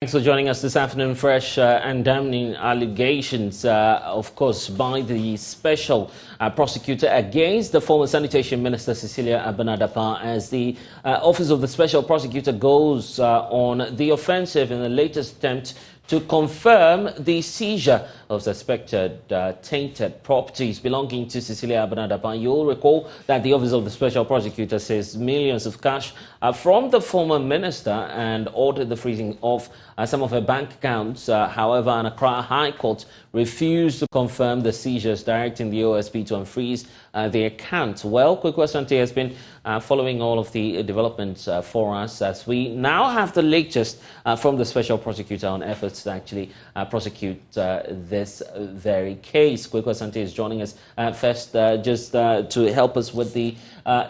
Thanks for joining us this afternoon. Fresh and damning allegations, of course, by the special prosecutor against the former sanitation minister Cecilia Dapaah as the office of the special prosecutor goes on the offensive in the latest attempt to confirm the seizure of suspected tainted properties belonging to Cecilia Dapaah. You'll recall that the Office of the Special Prosecutor says millions of cash from the former minister and ordered the freezing of some of her bank accounts. However, an Accra High Court refused to confirm the seizures, directing the OSP to unfreeze the account. Well, Kweku Asante has been following all of the developments for us as we now have the latest from the Special Prosecutor on efforts to actually prosecute this very case. Kweku Asante is joining us first just to help us with the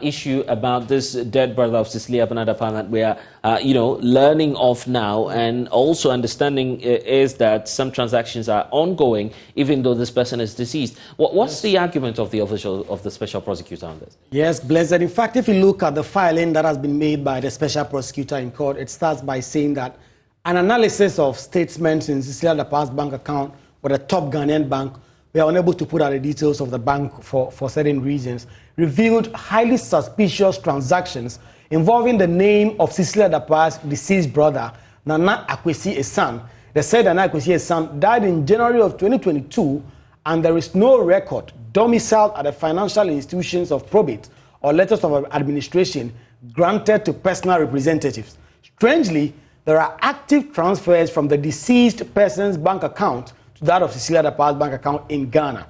issue about this dead brother of Cecilia Dapaah that we are, learning of now, and also understanding is that some transactions are ongoing even though this person is deceased. What's the argument of the official of the Special Prosecutor on this? Yes, Blessed. In fact, if you look at the filing that has been made by the Special Prosecutor in court, it starts by saying that an analysis of statements in Cecilia Dapaah's bank account with a top Ghanaian bank, we are unable to put out the details of the bank for certain reasons, revealed highly suspicious transactions involving the name of Cecilia Dapaah's deceased brother, Nana Akwesi Esan. They said Nana Akwesi Esan died in January of 2022, and there is no record domiciled at the financial institutions of probate or letters of administration granted to personal representatives. Strangely, there are active transfers from the deceased person's bank account to that of Cecilia Dapaah's bank account in Ghana.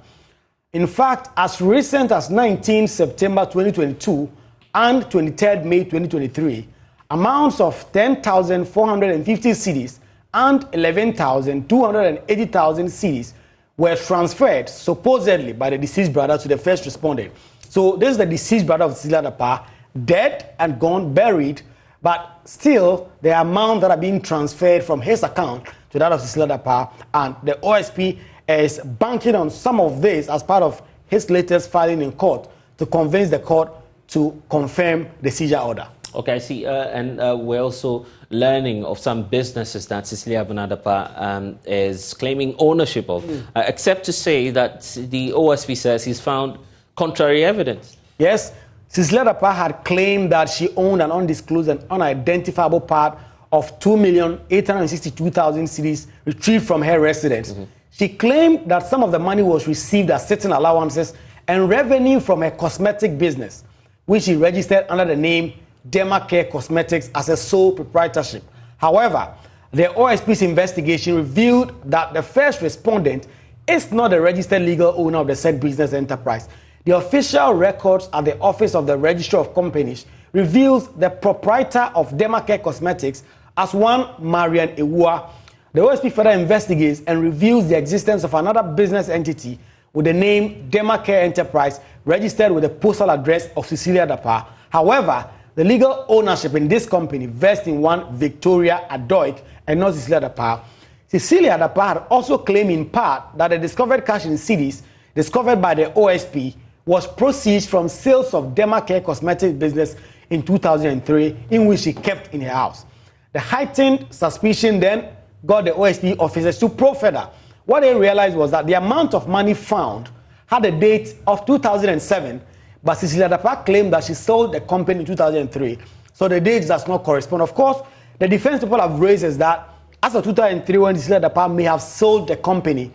In fact, as recent as 19 September 2022 and 23rd May 2023, amounts of 10,450 cedis and 11,280,000 cedis were transferred supposedly by the deceased brother to the first respondent. So this is the deceased brother of Cecilia Dapaah, dead and gone, buried, but still the amount that are being transferred from his account to that of Cecilia Dapaah, and the OSP is banking on some of this as part of his latest filing in court to convince the court to confirm the seizure order. Okay, I see. And we're also learning of some businesses that Cecilia Dapaah is claiming ownership of, except to say that the OSP says he's found contrary evidence. Yes, Cecilia Dapaah had claimed that she owned an undisclosed and unidentifiable part of 2,862,000 cedis retrieved from her residence. She claimed that some of the money was received as certain allowances and revenue from her cosmetic business, which she registered under the name Demacare Cosmetics as a sole proprietorship. However, the OSP's investigation revealed that the first respondent is not the registered legal owner of the said business enterprise. The official records at the Office of the Registrar of Companies reveals the proprietor of Demacare Cosmetics as one Marian Ewua. The OSP further investigates and reveals the existence of another business entity with the name Demacare Enterprise registered with the postal address of Cecilia Dapaah. However, the legal ownership in this company vests in one Victoria Adoik and not Cecilia Dapaah. Cecilia Dapaah had also claimed in part that the discovered cash in cedis discovered by the OSP was proceeds from sales of Demacare Cosmetics business in 2003, in which she kept in her house. The heightened suspicion then got the OSP officers to probe further. What they realized was that the amount of money found had a date of 2007, but Cecilia Dapaah claimed that she sold the company in 2003. So the date does not correspond. Of course, the defense people have raised is that as of 2003, when Cecilia Dapaah may have sold the company,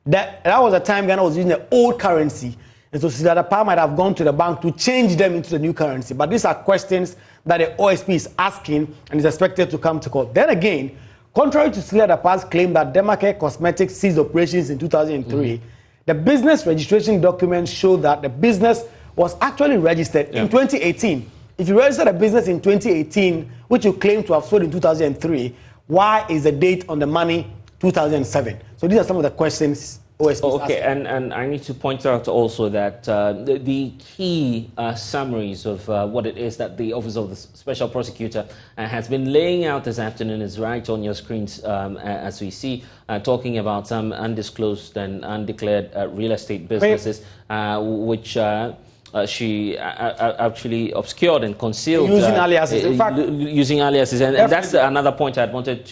that was the time Ghana was using the old currency. And so Cecilia Dapaah might have gone to the bank to change them into the new currency. But these are questions that the OSP is asking and is expected to come to court. Then again, contrary to Cecilia Dapaah's claim that Demacare Cosmetics ceased operations in 2003, the business registration documents show that the business was actually registered in 2018. If you registered a business in 2018, which you claim to have sold in 2003, why is the date on the money 2007? So these are some of the questions OSP is asking. And I need to point out also that the key summaries of what it is that the Office of the Special Prosecutor has been laying out this afternoon is right on your screens as we see, talking about some undisclosed and undeclared real estate businesses, which she actually obscured and concealed using aliases. In fact, using aliases, and that's another point I wanted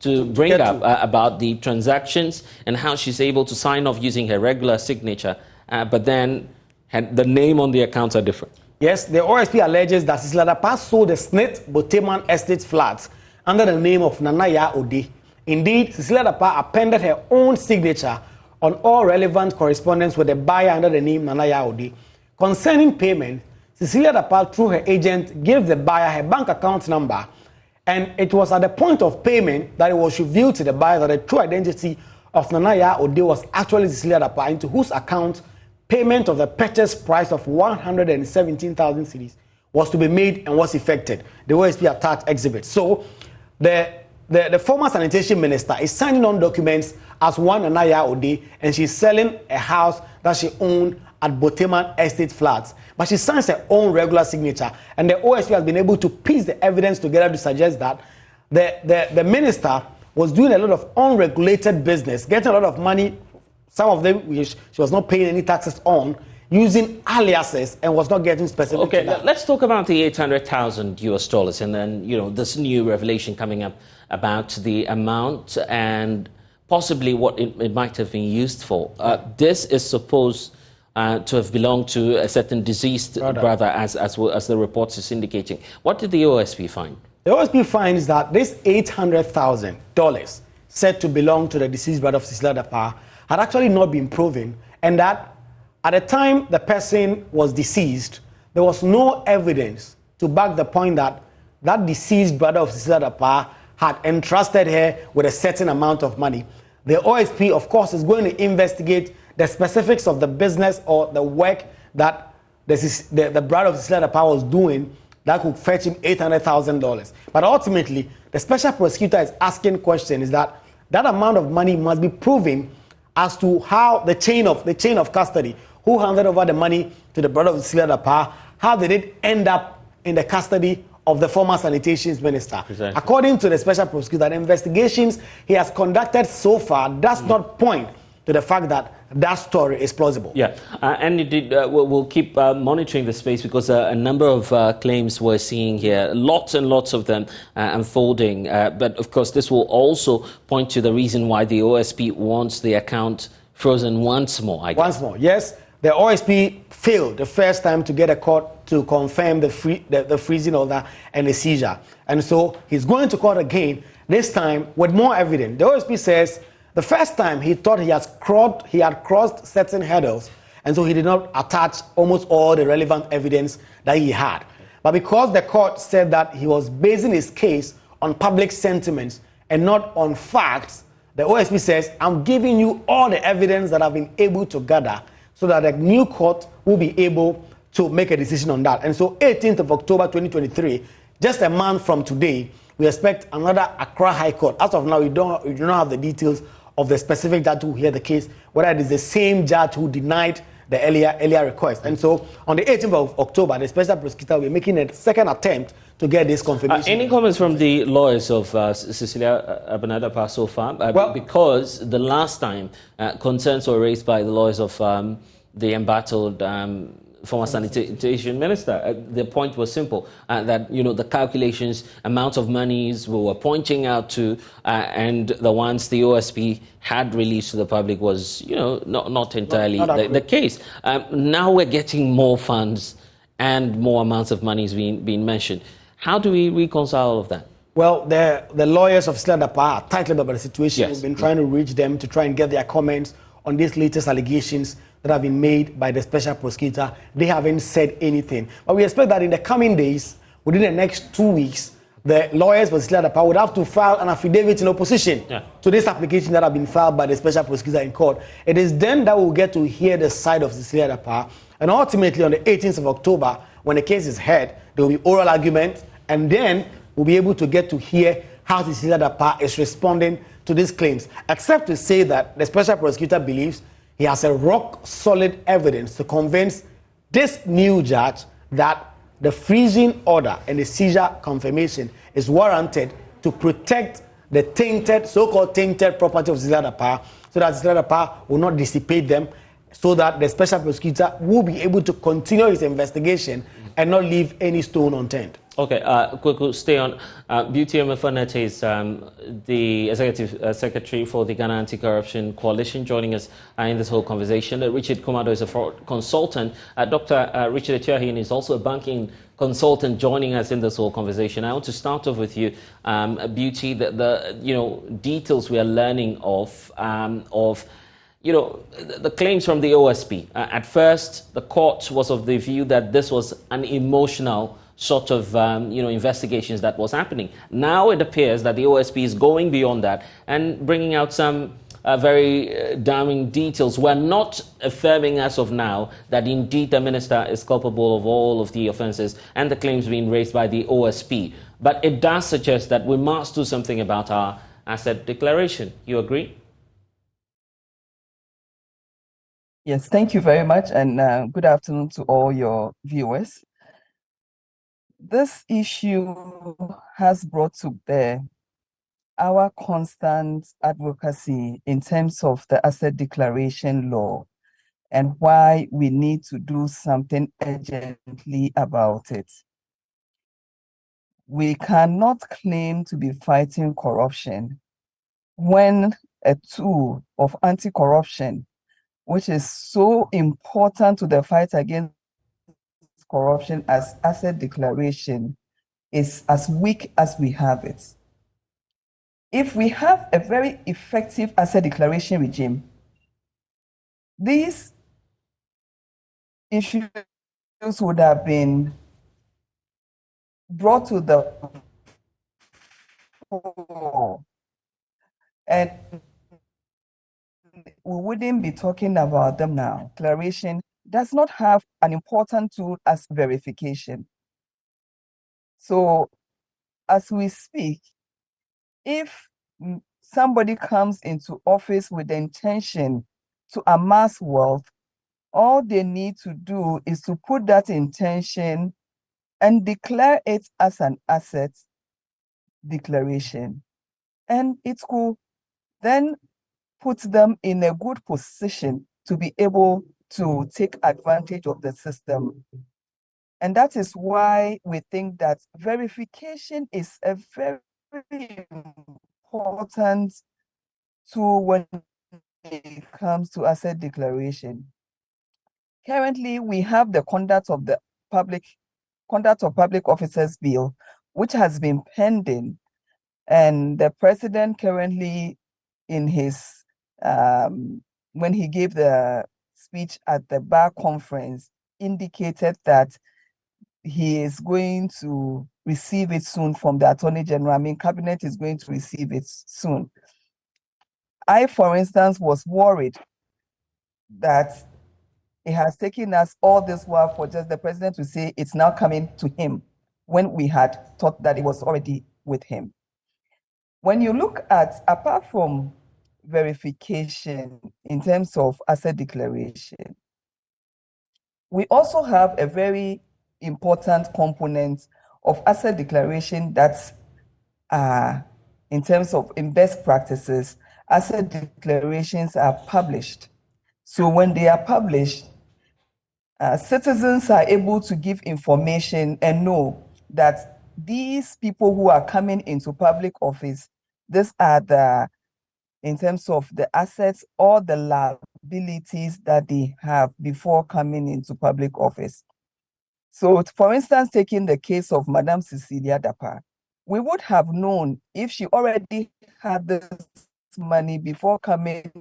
to bring up about the transactions and how she's able to sign off using her regular signature, but then the name on the accounts are different. Yes, the OSP alleges that Cecilia Dapaah sold the Smith Boteman Estate flats under the name of Nanaya Ode. Indeed, Cecilia Dapaah appended her own signature on all relevant correspondence with the buyer under the name Nanaya Ode. Concerning payment, Cecilia Dapaah, through her agent, gave the buyer her bank account number, and it was at the point of payment that it was revealed to the buyer that the true identity of Nanaya Ode was actually Cecilia Dapaah, into whose account payment of the purchase price of 117,000 cedis was to be made and was effected. The OSP attached exhibit. So the former sanitation minister is signing on documents as one Nanaya Ode, and she's selling a house that she owned at Boteman Estate Flats. But she signs her own regular signature, and the OSP has been able to piece the evidence together to suggest that the minister was doing a lot of unregulated business, getting a lot of money, some of them which she was not paying any taxes on, using aliases, and was not getting specific. Okay, let's talk about the $800,000 and then, this new revelation coming up about the amount and possibly what it might have been used for. This is supposed to have belonged to a certain deceased brother, as the report is indicating. What did the OSP find? The OSP finds that this $800,000 said to belong to the deceased brother of Cecilia Dapaah had actually not been proven, and that at the time the person was deceased, there was no evidence to back the point that that deceased brother of Cecilia Dapaah had entrusted her with a certain amount of money. The OSP, of course, is going to investigate the specifics of the business or the work that the brother of Cecilia Dapaah was doing that could fetch him $800,000. But ultimately, the special prosecutor is asking question is that amount of money must be proven as to how the chain of custody, who handed over the money to the brother of Cecilia Dapaah, how did it end up in the custody of the former sanitation minister. Precisely. According to the special prosecutor, the investigations he has conducted so far does not point to the fact that story is plausible. Yeah, and indeed, we'll keep monitoring the space because a number of claims we're seeing here, lots and lots of them unfolding. But of course, this will also point to the reason why the OSP wants the account frozen once more, I guess. Once more, yes. The OSP failed the first time to get a court to confirm the freezing order and the seizure. And so he's going to court again, this time with more evidence. The OSP says the first time he thought he had crossed certain hurdles, and so he did not attach almost all the relevant evidence that he had. But because the court said that he was basing his case on public sentiments and not on facts, the OSP says, I'm giving you all the evidence that I've been able to gather so that the new court will be able to make a decision on that. And so 18th of October 2023, just a month from today, we expect another Accra High Court. As of now, we do not have the details of the specific judge who heard the case, whether it is the same judge who denied the earlier request. And so on the 18th of October, the special prosecutor will be making a second attempt to get this confirmation. Any comments from the lawyers of Cecilia Dapaah so far? Because the last time concerns were raised by the lawyers of the embattled former sanitation minister. The point was simple, that, the calculations, amount of monies we were pointing out to, and the ones the OSP had released to the public was, not entirely the case. Now we're getting more funds and more amounts of monies being mentioned. How do we reconcile all of that? Well, the lawyers of Cecilia Dapaah are tightly about the situation. Yes. We've been trying to reach them to try and get their comments on these latest allegations that have been made by the special prosecutor. They haven't said anything. But we expect that in the coming days, within the next 2 weeks, the lawyers for Cecilia Dapaah would have to file an affidavit in opposition to this application that have been filed by the special prosecutor in court. It is then that we'll get to hear the side of Cecilia Dapaah. And ultimately, on the 18th of October, when the case is heard, there will be oral argument, and then we'll be able to get to hear how Cecilia Dapaah is responding to these claims, except to say that the special prosecutor believes he has a rock-solid evidence to convince this new judge that the freezing order and the seizure confirmation is warranted to protect the so-called tainted property of Cecilia Dapaah, so that Cecilia Dapaah will not dissipate them, so that the special prosecutor will be able to continue his investigation and not leave any stone unturned. Okay, quick, stay on. Beauty Emefanete is the Executive Secretary for the Ghana Anti-Corruption Coalition, joining us in this whole conversation. Richard Kumado is a fraud consultant. Dr. Richard Etiahin is also a banking consultant, joining us in this whole conversation. I want to start off with you, Beauty. The details we are learning of the claims from the OSP. At first, the court was of the view that this was an emotional sort of investigations that was happening. Now it appears that the OSP is going beyond that and bringing out some very damning details. We're not affirming as of now that indeed the minister is culpable of all of the offences and the claims being raised by the OSP. But it does suggest that we must do something about our asset declaration. You agree? Yes, thank you very much, and good afternoon to all your viewers. This issue has brought to bear our constant advocacy in terms of the asset declaration law and why we need to do something urgently about it. We cannot claim to be fighting corruption when a tool of anti-corruption, which is so important to the fight against corruption as asset declaration, is as weak as we have it. If we have a very effective asset declaration regime, these issues would have been brought to the fore, and we wouldn't be talking about them now. Declaration does not have an important tool as verification. So as we speak, if somebody comes into office with the intention to amass wealth, all they need to do is to put that intention and declare it as an asset declaration. And it could then put them in a good position to be able to take advantage of the system. And that is why we think that verification is a very important tool when it comes to asset declaration. Currently, we have the Conduct of Public Officers Bill, which has been pending, and the president currently, in his when he gave the speech at the bar conference, indicated that he is going to receive it soon from the Attorney General. I mean, Cabinet is going to receive it soon. I, for instance, was worried that it has taken us all this while for just the president to say it's now coming to him when we had thought that it was already with him. When you look at, apart from verification in terms of asset declaration, we also have a very important component of asset declaration that's in terms of in best practices, asset declarations are published. So when they are published, citizens are able to give information and know that these people who are coming into public office, these are in terms of the assets or the liabilities that they have before coming into public office. So, for instance, taking the case of Madam Cecilia Dapaah, we would have known if she already had this money before coming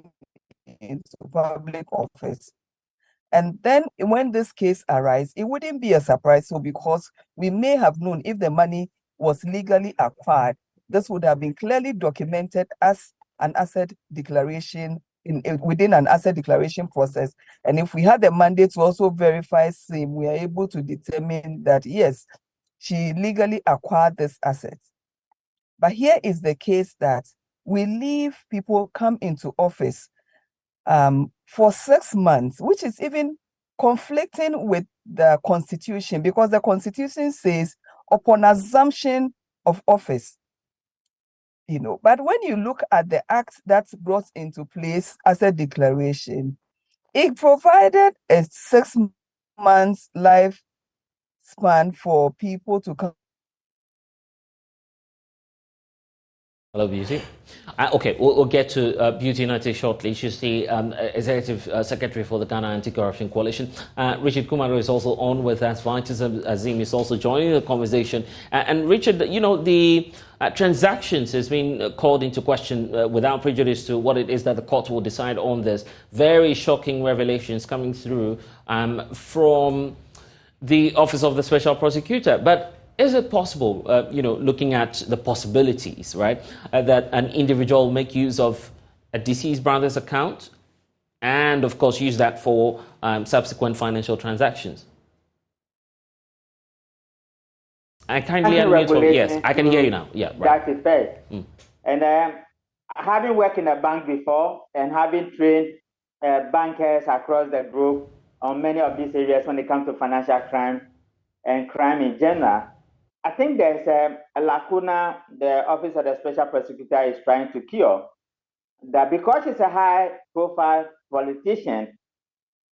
into public office. And then when this case arises, it wouldn't be a surprise. So because we may have known if the money was legally acquired, this would have been clearly documented as an asset declaration within an asset declaration process. And if we had the mandate to also verify same, we are able to determine that, yes, she legally acquired this asset. But here is the case that we leave people come into office for 6 months, which is even conflicting with the Constitution, because the Constitution says upon assumption of office, but when you look at the act that's brought into place as a declaration, It provided a 6 months lifespan for people to come. Hello, Beauty. Okay, we'll get to Beauty United shortly. She's the Executive Secretary for the Ghana Anti-Corruption Coalition. Richard Kumaro is also on with us. Vitus Azim is also joining the conversation. And Richard, you know, the transactions has been called into question without prejudice to what it is that the court will decide on this. Very shocking revelations coming through from the Office of the Special Prosecutor. But is it possible, looking at the possibilities, right, that an individual make use of a deceased brother's account and, of course, use that for subsequent financial transactions? I kindly unmute from, yes, I can hear you now. Yeah, right. That is first. And having worked in a bank before and having trained bankers across the globe on many of these areas when it comes to financial crime and crime in general, I think there's a lacuna the Office of the Special Prosecutor is trying to cure. That because he's a high-profile politician,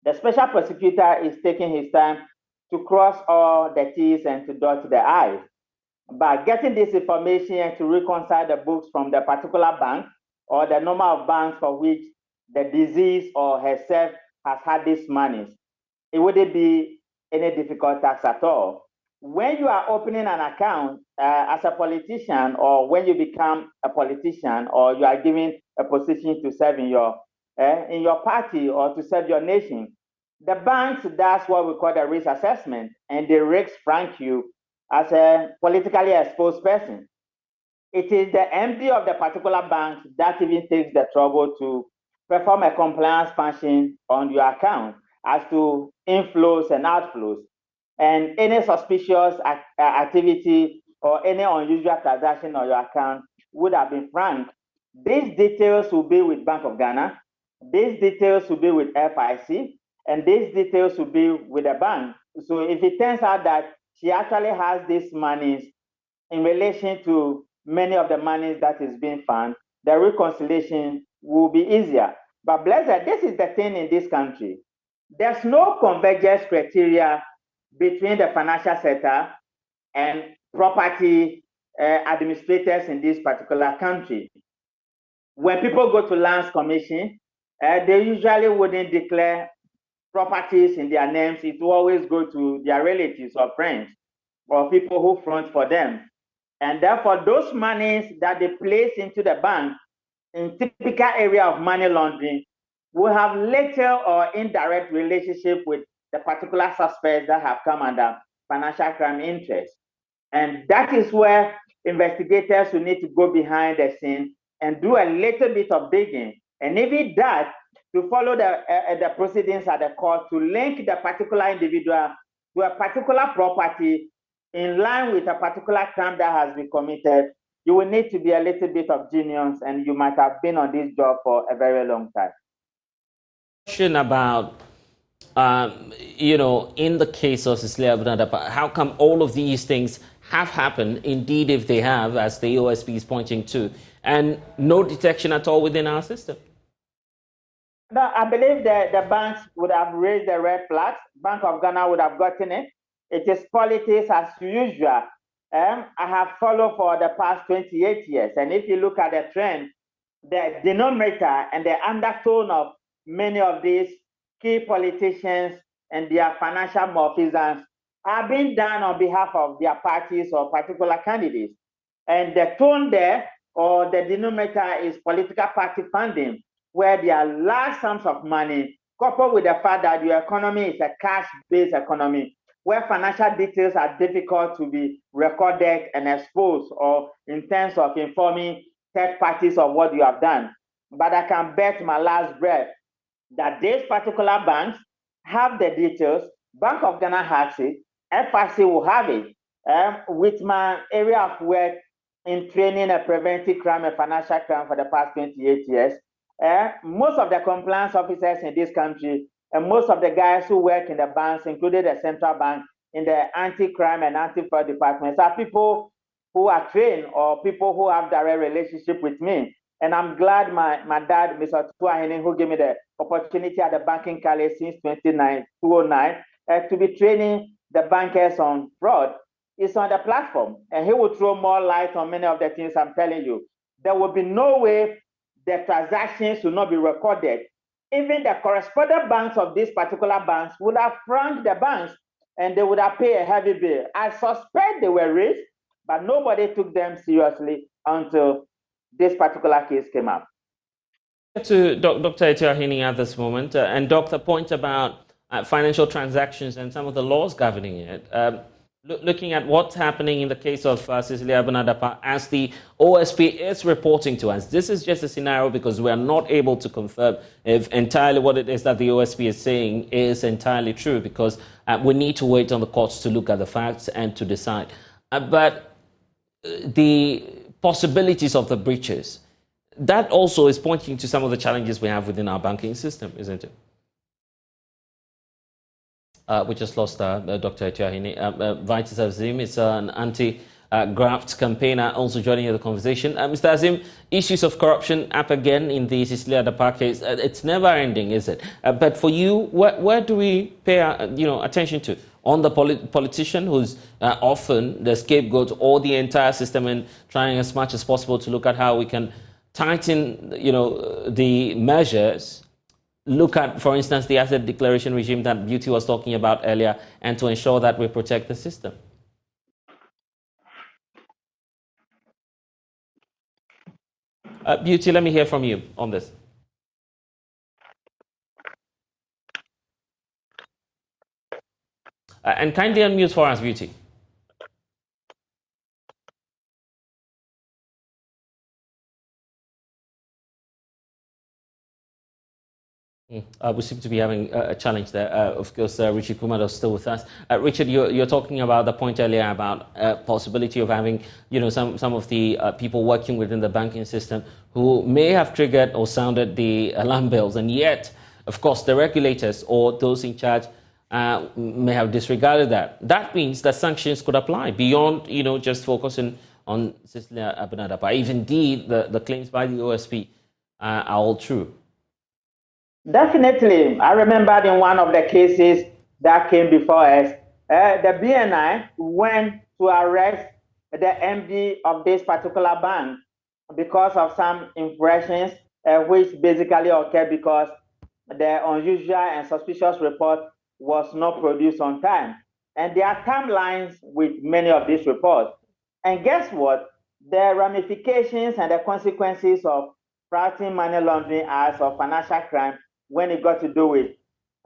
the Special Prosecutor is taking his time to cross all the T's and to dot the I's. By getting this information and to reconcile the books from the particular bank or the number of banks for which the disease or herself has had these monies, it wouldn't be any difficult task at all. When you are opening an account as a politician, or when you become a politician, or you are given a position to serve in your party or to serve your nation, the banks does what we call the risk assessment, and they risk rank you as a politically exposed person. It is the MD of the particular bank that even takes the trouble to perform a compliance function on your account as to inflows and outflows. And any suspicious activity or any unusual transaction on your account would have been franked. These details will be with Bank of Ghana. These details will be with FIC. And these details will be with the bank. So if it turns out that she actually has these monies in relation to many of the monies that is being found, the reconciliation will be easier. But blessed, this is the thing in this country. There's no convergence criteria between the financial sector and property administrators in this particular country. When people go to Lands Commission, they usually wouldn't declare properties in their names. It will always go to their relatives or friends or people who front for them. And therefore, those monies that they place into the bank in typical area of money laundering will have little or indirect relationship with the particular suspects that have come under financial crime interest. And that is where investigators will need to go behind the scene and do a little bit of digging. And even that, to follow the proceedings at the court, to link the particular individual to a particular property in line with a particular crime that has been committed, you will need to be a little bit of genius, and you might have been on this job for a very long time. Question about, in the case of Cecilia Dapaah, how come all of these things have happened, indeed if they have, as the OSP is pointing to, and no detection at all within our system? No, I believe that the banks would have raised the red flags. Bank of Ghana would have gotten it. It is politics as usual. I have followed for the past 28 years. And if you look at the trend, the denominator and the undertone of many of these key politicians and their financial malfeasance are being done on behalf of their parties or particular candidates. And the tone there, or the denominator, is political party funding, where there are large sums of money, coupled with the fact that your economy is a cash-based economy, where financial details are difficult to be recorded and exposed, or in terms of informing third parties of what you have done. But I can bet my last breath that these particular banks have the details. Bank of Ghana has it. FIC will have it. With my area of work in training a preventive crime and financial crime for the past 28 years, most of the compliance officers in this country and most of the guys who work in the banks, including the central bank, in the anti-crime and anti-fraud departments, are people who are trained or people who have direct relationship with me. And I'm glad my dad, Mr. Tuahine, who gave me the opportunity at the banking college since 2009, to be training the bankers on fraud, is on the platform. And he will throw more light on many of the things I'm telling you. There will be no way the transactions will not be recorded. Even the correspondent banks of these particular banks would have franked the banks and they would have paid a heavy bill. I suspect they were raised, but nobody took them seriously until this particular case came up. To Dr. Etiahini at this moment, and Dr. point about financial transactions and some of the laws governing it. Looking at what's happening in the case of Cecilia Dapaah, as the OSP is reporting to us, this is just a scenario because we are not able to confirm if entirely what it is that the OSP is saying is entirely true, because we need to wait on the courts to look at the facts and to decide. But the possibilities of the breaches, that also is pointing to some of the challenges we have within our banking system, isn't it? We just lost Dr. Etiahini. Vitus Azim is an anti-graft campaigner also joining the conversation. Mr. Azim, issues of corruption up again in the Cecilia Dapaah case. It's never ending, is it? But for you, where do we pay attention to? On the politician who's often the scapegoat, or the entire system, and trying as much as possible to look at how we can tighten the measures? Look at, for instance, the asset declaration regime that Beauty was talking about earlier, and to ensure that we protect the system. Beauty, let me hear from you on this. And kindly unmute for us, Beauty. We seem to be having a challenge there. Of course, Richard Kumar is still with us. Richard, you're talking about the point earlier about possibility of having, some of the people working within the banking system who may have triggered or sounded the alarm bells, and yet, of course, the regulators or those in charge may have disregarded that. That means that sanctions could apply beyond, just focusing on Cecilia Dapaah. If indeed the claims by the OSP are all true. Definitely. I remember in one of the cases that came before us, the BNI went to arrest the MD of this particular bank because of some infractions, which basically occurred because the unusual and suspicious report was not produced on time. And there are timelines with many of these reports. And guess what? The ramifications and the consequences of fighting money laundering acts or financial crime, when it got to do with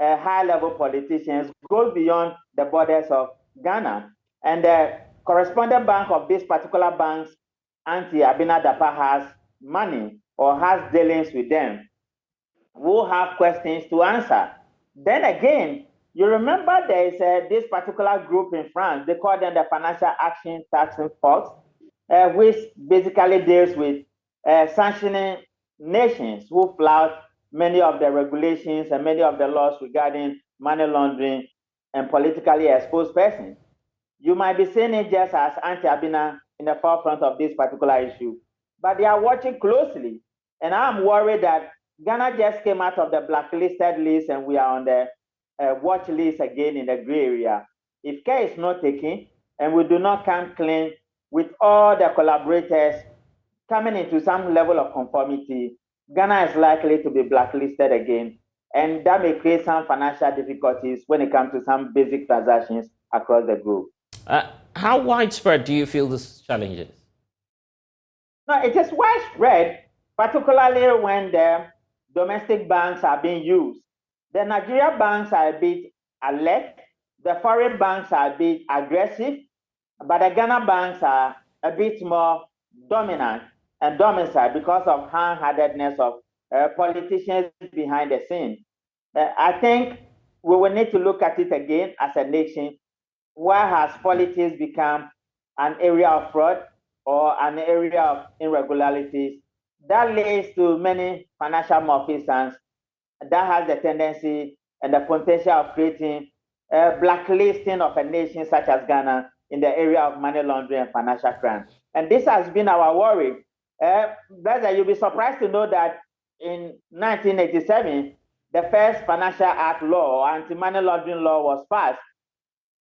high-level politicians, goes beyond the borders of Ghana. And the correspondent bank of this particular bank's Auntie-Abena Dapaah has money or has dealings with them. We'll have questions to answer. Then again, you remember there is this particular group in France, they call them the Financial Action Task Force, which basically deals with sanctioning nations who flout many of the regulations and many of the laws regarding money laundering and politically exposed persons. You might be seeing it just as Auntie-Abena in the forefront of this particular issue, but they are watching closely. And I'm worried that Ghana just came out of the blacklisted list and we are on the watch list again in the gray area. If care is not taken and we do not come clean with all the collaborators coming into some level of conformity, Ghana is likely to be blacklisted again, and that may create some financial difficulties when it comes to some basic transactions across the globe. How widespread do you feel this challenge is? No, it is widespread, particularly when the domestic banks are being used. The Nigeria banks are a bit alert, the foreign banks are a bit aggressive, but the Ghana banks are a bit more dominant and domicile because of hand-handedness of politicians behind the scene. I think we will need to look at it again as a nation. Why has politics become an area of fraud or an area of irregularities that leads to many financial malfeasance that has the tendency and the potential of creating a blacklisting of a nation such as Ghana in the area of money laundering and financial crime? And this has been our worry. Brother, you'll be surprised to know that in 1987, the first Financial Act law, anti-money laundering law, was passed.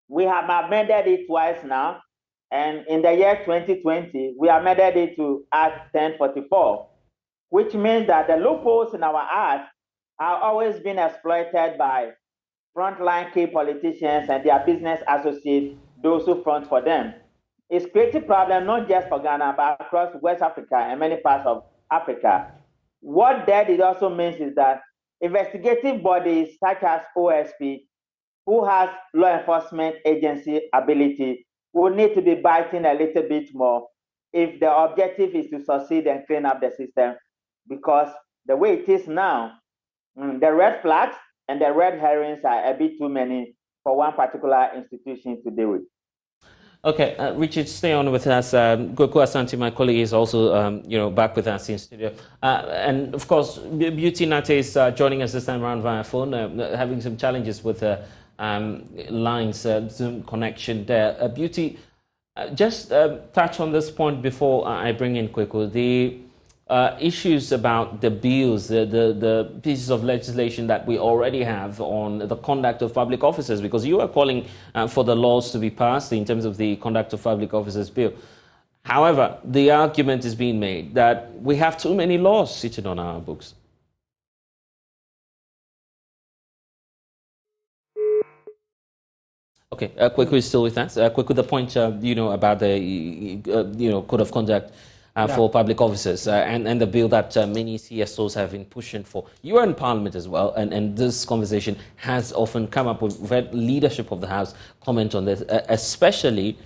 We have amended it twice now, and in the year 2020, we amended it to Act 1044, which means that the loopholes in our act are always being exploited by frontline key politicians and their business associates, those who front for them. It's creating problems not just for Ghana, but across West Africa and many parts of Africa. What that it also means is that investigative bodies such as OSP, who has law enforcement agency ability, will need to be biting a little bit more if the objective is to succeed and clean up the system, because the way it is now, the red flags and the red herrings are a bit too many for one particular institution to deal with. Okay, Richard, stay on with us. Goku Asante, my colleague, is also back with us in studio. And of course, Beauty Nate is joining us this time around via phone, having some challenges with lines, Zoom connection there. Beauty, just touch on this point before I bring in Kweku. The issues about the bills, the pieces of legislation that we already have on the conduct of public officers, because you are calling for the laws to be passed in terms of the conduct of public officers bill. However, the argument is being made that we have too many laws sitting on our books. Okay, Kweku is still with us. Kweku, the point about the code of conduct for public officers and the bill that many CSOs have been pushing for. You are in Parliament as well, and this conversation has often come up with leadership of the House comment on this, especially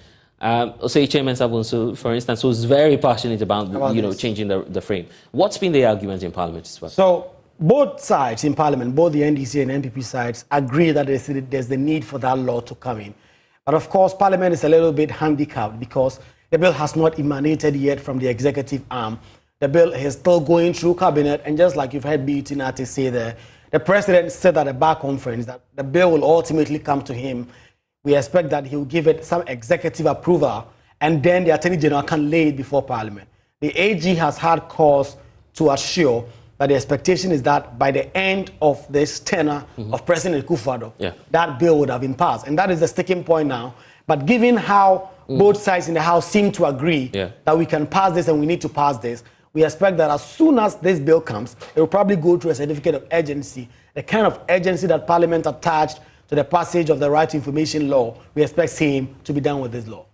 Osei Chairman Sabunsu, for instance, who's very passionate about changing the frame. What's been the argument in Parliament as well? So both sides in Parliament, both the NDC and NPP sides, agree that there's the need for that law to come in. But of course, Parliament is a little bit handicapped because the bill has not emanated yet from the executive arm. The bill is still going through cabinet, and just like you've heard Beauty Nate say there, the president said at a bar conference that the bill will ultimately come to him. We expect that he will give it some executive approval, and then the Attorney General can lay it before Parliament. The AG has had cause to assure that the expectation is that by the end of this tenure of President Akufo-Addo, that bill would have been passed. And that is the sticking point now. But given how both sides in the House seem to agree that we can pass this and we need to pass this, we expect that as soon as this bill comes, it will probably go through a certificate of urgency, the kind of urgency that Parliament attached to the passage of the Right to Information Law. We expect same to be done with this law.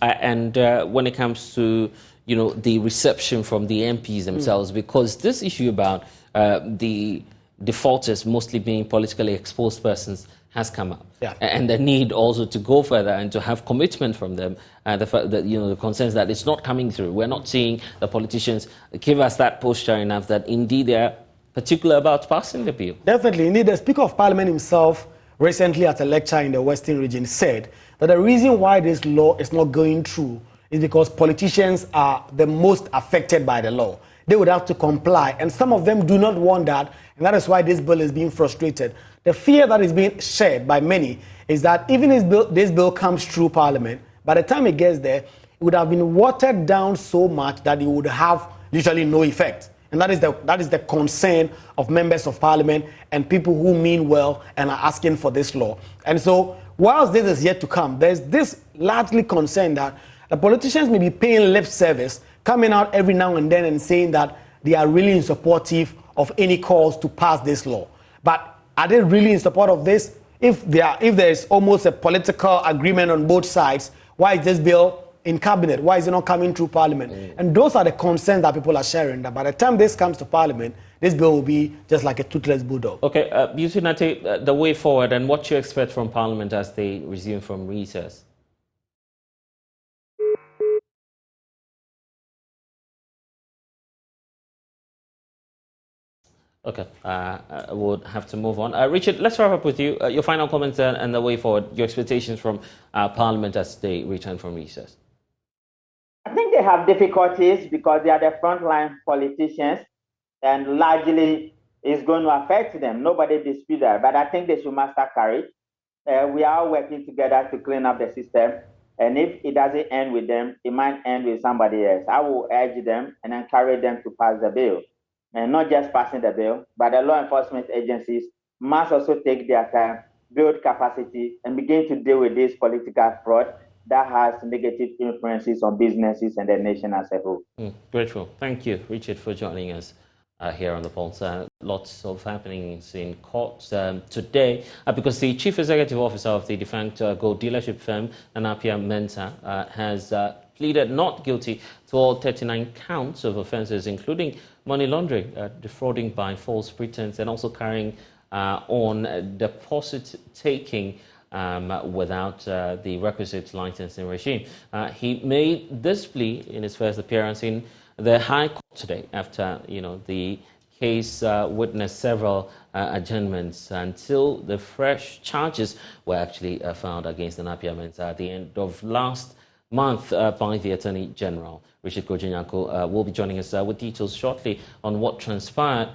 And when it comes to the reception from the MPs themselves, because this issue about the defaulters mostly being politically exposed persons has come up, and the need also to go further and to have commitment from them. The fact that the concerns that it's not coming through. We're not seeing the politicians give us that posture enough that indeed they're particular about passing the bill. Definitely, indeed, the Speaker of Parliament himself recently at a lecture in the Western region said that the reason why this law is not going through is because politicians are the most affected by the law. They would have to comply, and some of them do not want that, and that is why this bill is being frustrated. The fear that is being shared by many is that even if this bill comes through Parliament, by the time it gets there, it would have been watered down so much that it would have literally no effect. And that is the concern of members of Parliament and people who mean well and are asking for this law. And so, whilst this is yet to come, there's this largely concern that the politicians may be paying lip service, coming out every now and then and saying that they are really in supportive of any calls to pass this law. But are they really in support of this? If there is almost a political agreement on both sides, why is this bill in cabinet? Why is it not coming through Parliament? And those are the concerns that people are sharing, that by the time this comes to Parliament, this bill will be just like a toothless bulldog. Okay, Beauty Nate, the way forward and what you expect from Parliament as they resume from recess? Okay, I would have to move on. Richard, let's wrap up with you. Your final comments and the way forward, your expectations from Parliament as they return from recess. I think they have difficulties because they are the frontline politicians, and largely it's going to affect them. Nobody disputes that, but I think they should master courage. We are working together to clean up the system. And if it doesn't end with them, it might end with somebody else. I will urge them and encourage them to pass the bill. And not just passing the bill, but the law enforcement agencies must also take their time, build capacity, and begin to deal with this political fraud that has negative influences on businesses and the nation as a whole. Grateful. Thank you, Richard, for joining us here on the Pulse. Lots of happenings in court today because the Chief Executive Officer of the defunct gold dealership firm, Apia Mensa, has pleaded not guilty to all 39 counts of offences, including money laundering, defrauding by false pretense, and also carrying on deposit taking without the requisite licensing regime. He made this plea in his first appearance in the High Court today after, the case witnessed several adjournments until the fresh charges were actually filed against Apia Mensa at the end of last month by the Attorney General. Richard Kojinyako will be joining us with details shortly on what transpired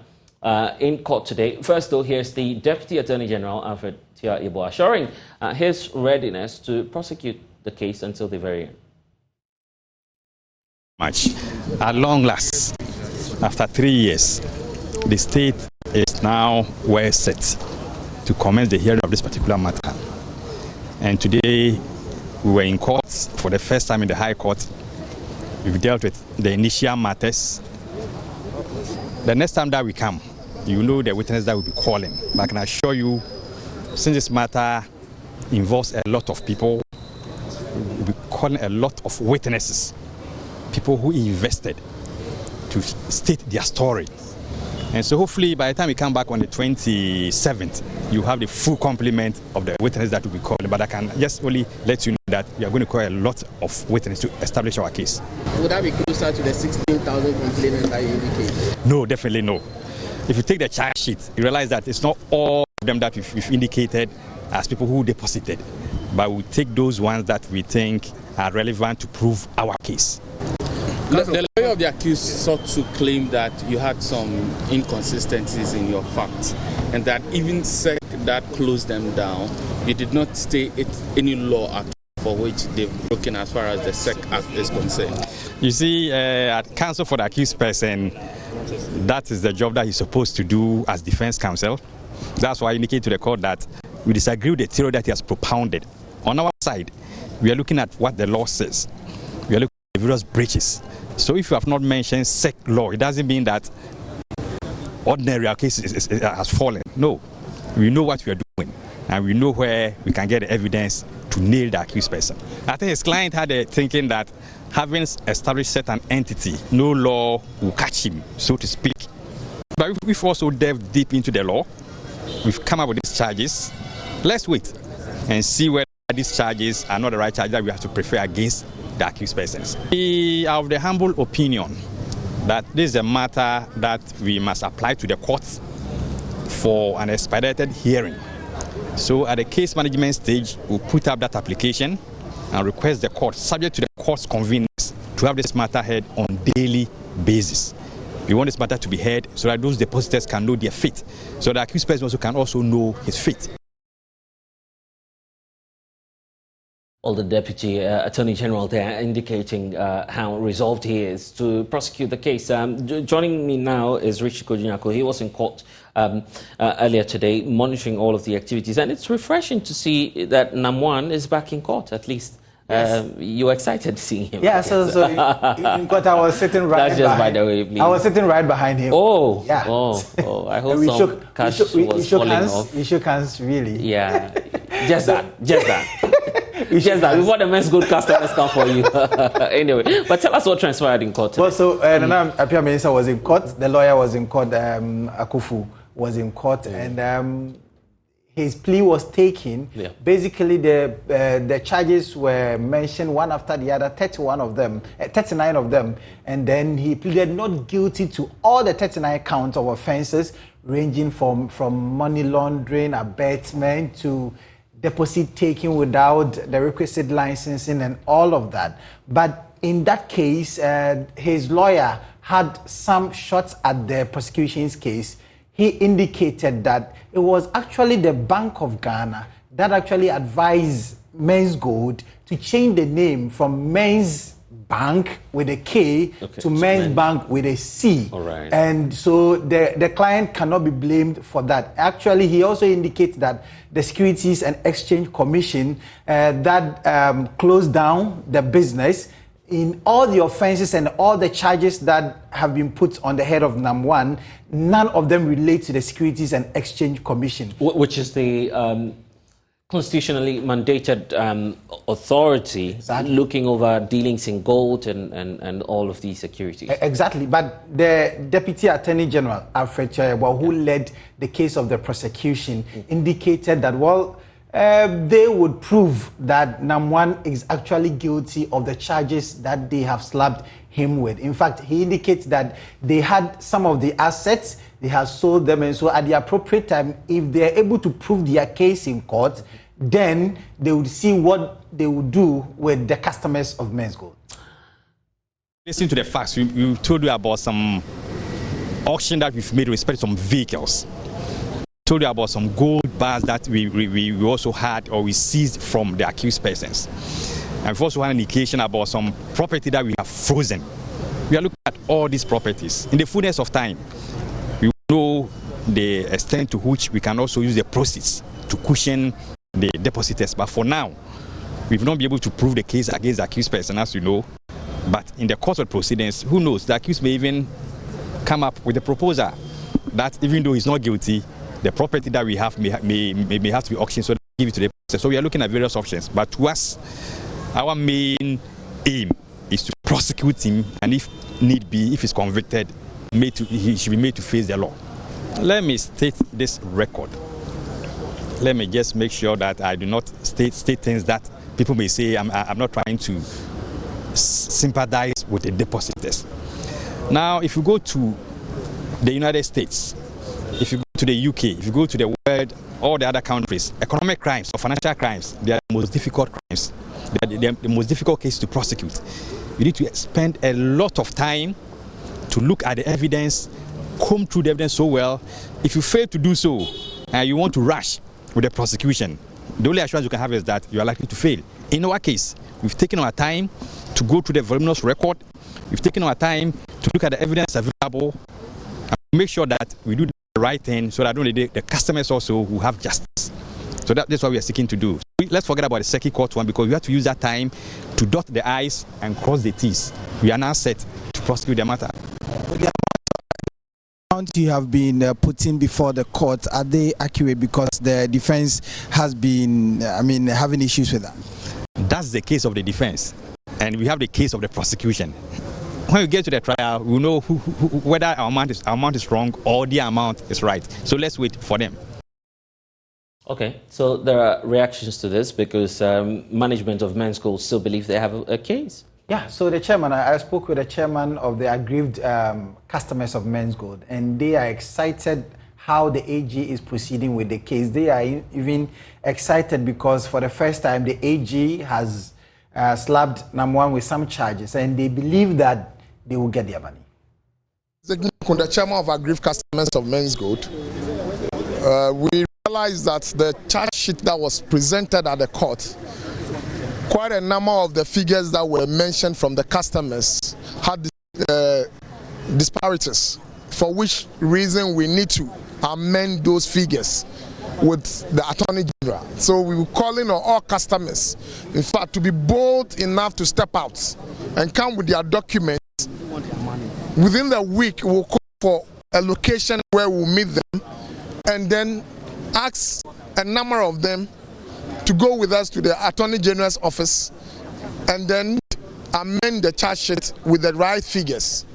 in court today. First, though, here's the Deputy Attorney General, Alfred Tia Ibo, assuring his readiness to prosecute the case until the very end. At long last, after 3 years, the state is now well set to commence the hearing of this particular matter. And today, we were in court for the first time in the High Court. We've dealt with the initial matters. The next time that we come, you know the witnesses that will be calling. But I can assure you, since this matter involves a lot of people, we'll be calling a lot of witnesses, people who invested to state their story. And so hopefully by the time we come back on the 27th, you have the full complement of the witnesses that will be called. But I can just only let you know that we are going to call a lot of witnesses to establish our case. Would that be closer to the 16,000 complainants that you indicate? No, definitely no. If you take the charge sheet, you realize that it's not all of them that we've indicated as people who deposited, but we take those ones that we think are relevant to prove our case. The lawyer of the accused sought to claim that you had some inconsistencies in your facts and that even SEC that closed them down, you did not state any law act for which they've broken as far as the SEC Act is concerned. You see, at counsel for the accused person, that is the job that he's supposed to do as defense counsel. That's why I indicate to the court that we disagree with the theory that he has propounded. On our side, we are looking at what the law says. We are looking at the various breaches. So if you have not mentioned SEC law, it doesn't mean that ordinary case has fallen. No, we know what we are doing, and we know where we can get the evidence to nail the accused person. I think his client had a thinking that having established certain entity, no law will catch him, so to speak. But we've also delved deep into the law. We've come up with these charges. Let's wait and see whether these charges are not the right charges that we have to prefer against the accused persons. We are of the humble opinion that this is a matter that we must apply to the courts for an expedited hearing. So at the case management stage, we'll put up that application and request the court, subject to the court's convenience, to have this matter heard on daily basis. We want this matter to be heard so that those depositors can know their fate, so the accused person also can know his fate. Well, the Deputy Attorney General there indicating how resolved he is to prosecute the case. Joining me now is Richard Kojinyako. He was in court earlier today monitoring all of the activities, and it's refreshing to see that Namwan is back in court, at least. Yes. You're excited seeing him. Yeah, so in court I was sitting right That's just by the way, please. I was sitting right behind him. Oh, yeah. Oh, I hope some cash was falling off. We shook hands, really. Yeah, just that. It's just that before the Menzgold customers come for you. Anyway, but tell us what transpired in court today. Well, so Nana Apia Mensa was in court. The lawyer was in court. Akufu was in court, and his plea was taken. Yeah. Basically, the charges were mentioned one after the other, 39 of them, and then he pleaded not guilty to all the 39 counts of offences, ranging from money laundering, abetment to deposit taking without the requisite licensing and all of that. But in that case, his lawyer had some shots at the prosecution's case. He indicated that it was actually the Bank of Ghana that actually advised Menzgold to change the name from Men's Bank with a K to Men's Bank with a C. All right. And so the client cannot be blamed for that. Actually, he also indicates that the Securities and Exchange Commission that closed down the business, in all the offenses and all the charges that have been put on the head of NAM1, none of them relate to the Securities and Exchange Commission. Which is the constitutionally mandated authority looking over dealings in gold and all of these securities. Exactly, but the Deputy Attorney General, Alfred Choyebwa, who led the case of the prosecution, indicated that, well, they would prove that NAM1 is actually guilty of the charges that they have slapped him with. In fact, he indicates that they had some of the assets, they have sold them, and so at the appropriate time, if they're able to prove their case in court, then they would see what they would do with the customers of Menzgold. Listen to the facts. We told you about some auction that we've made with respect to some vehicles. Told you about some gold bars that we also had or we seized from the accused persons. And we've also had an indication about some property that we have frozen. We are looking at all these properties. In the fullness of time, we know the extent to which we can also use the proceeds to cushion the depositors. But for now, we've not been able to prove the case against the accused person, as you know. But in the course of proceedings, who knows, the accused may even come up with a proposal that even though he's not guilty, the property that we have may have to be auctioned, so give it to the person. So we are looking at various options. But to us, our main aim is to prosecute him, and if need be, if he's convicted, he should be made to face the law. Let me state this record. Let me just make sure that I do not state things that people may say I'm not trying to sympathize with the depositors. Now, if you go to the United States, if you go to the UK, if you go to the world, all the other countries, economic crimes or financial crimes, they are the most difficult crimes. They are the most difficult case to prosecute. You need to spend a lot of time to look at the evidence, comb through the evidence so well. If you fail to do so and you want to rush with the prosecution, the only assurance you can have is that you are likely to fail. In our case, we've taken our time to go through the voluminous record. We've taken our time to look at the evidence available and make sure that we do the right thing so that the customers also will have justice. So that's what we are seeking to do. Let's forget about the circuit court one, because we have to use that time to dot the I's and cross the T's. We are now set to prosecute the matter. The amount you have been putting before the court, are they accurate? Because the defense has been, having issues with that. That's the case of the defense, and we have the case of the prosecution. When we get to the trial, we know whether our amount is wrong or the amount is right. So let's wait for them. Okay, so there are reactions to this because management of Menzgold still believe they have a case. Yeah, so the chairman, I spoke with the chairman of the aggrieved customers of Menzgold, and they are excited how the AG is proceeding with the case. They are even excited because for the first time, the AG has slapped NAM1 with some charges, and they believe that they will get their money. The chairman of aggrieved customers of Menzgold, we realized that the charge sheet that was presented at the court, quite a number of the figures that were mentioned from the customers had disparities, for which reason we need to amend those figures with the Attorney General. So we were calling on all customers, in fact, to be bold enough to step out and come with their documents. Within the week, we'll call for a location where we'll meet them and then ask a number of them to go with us to the Attorney General's office and then amend the charge sheet with the right figures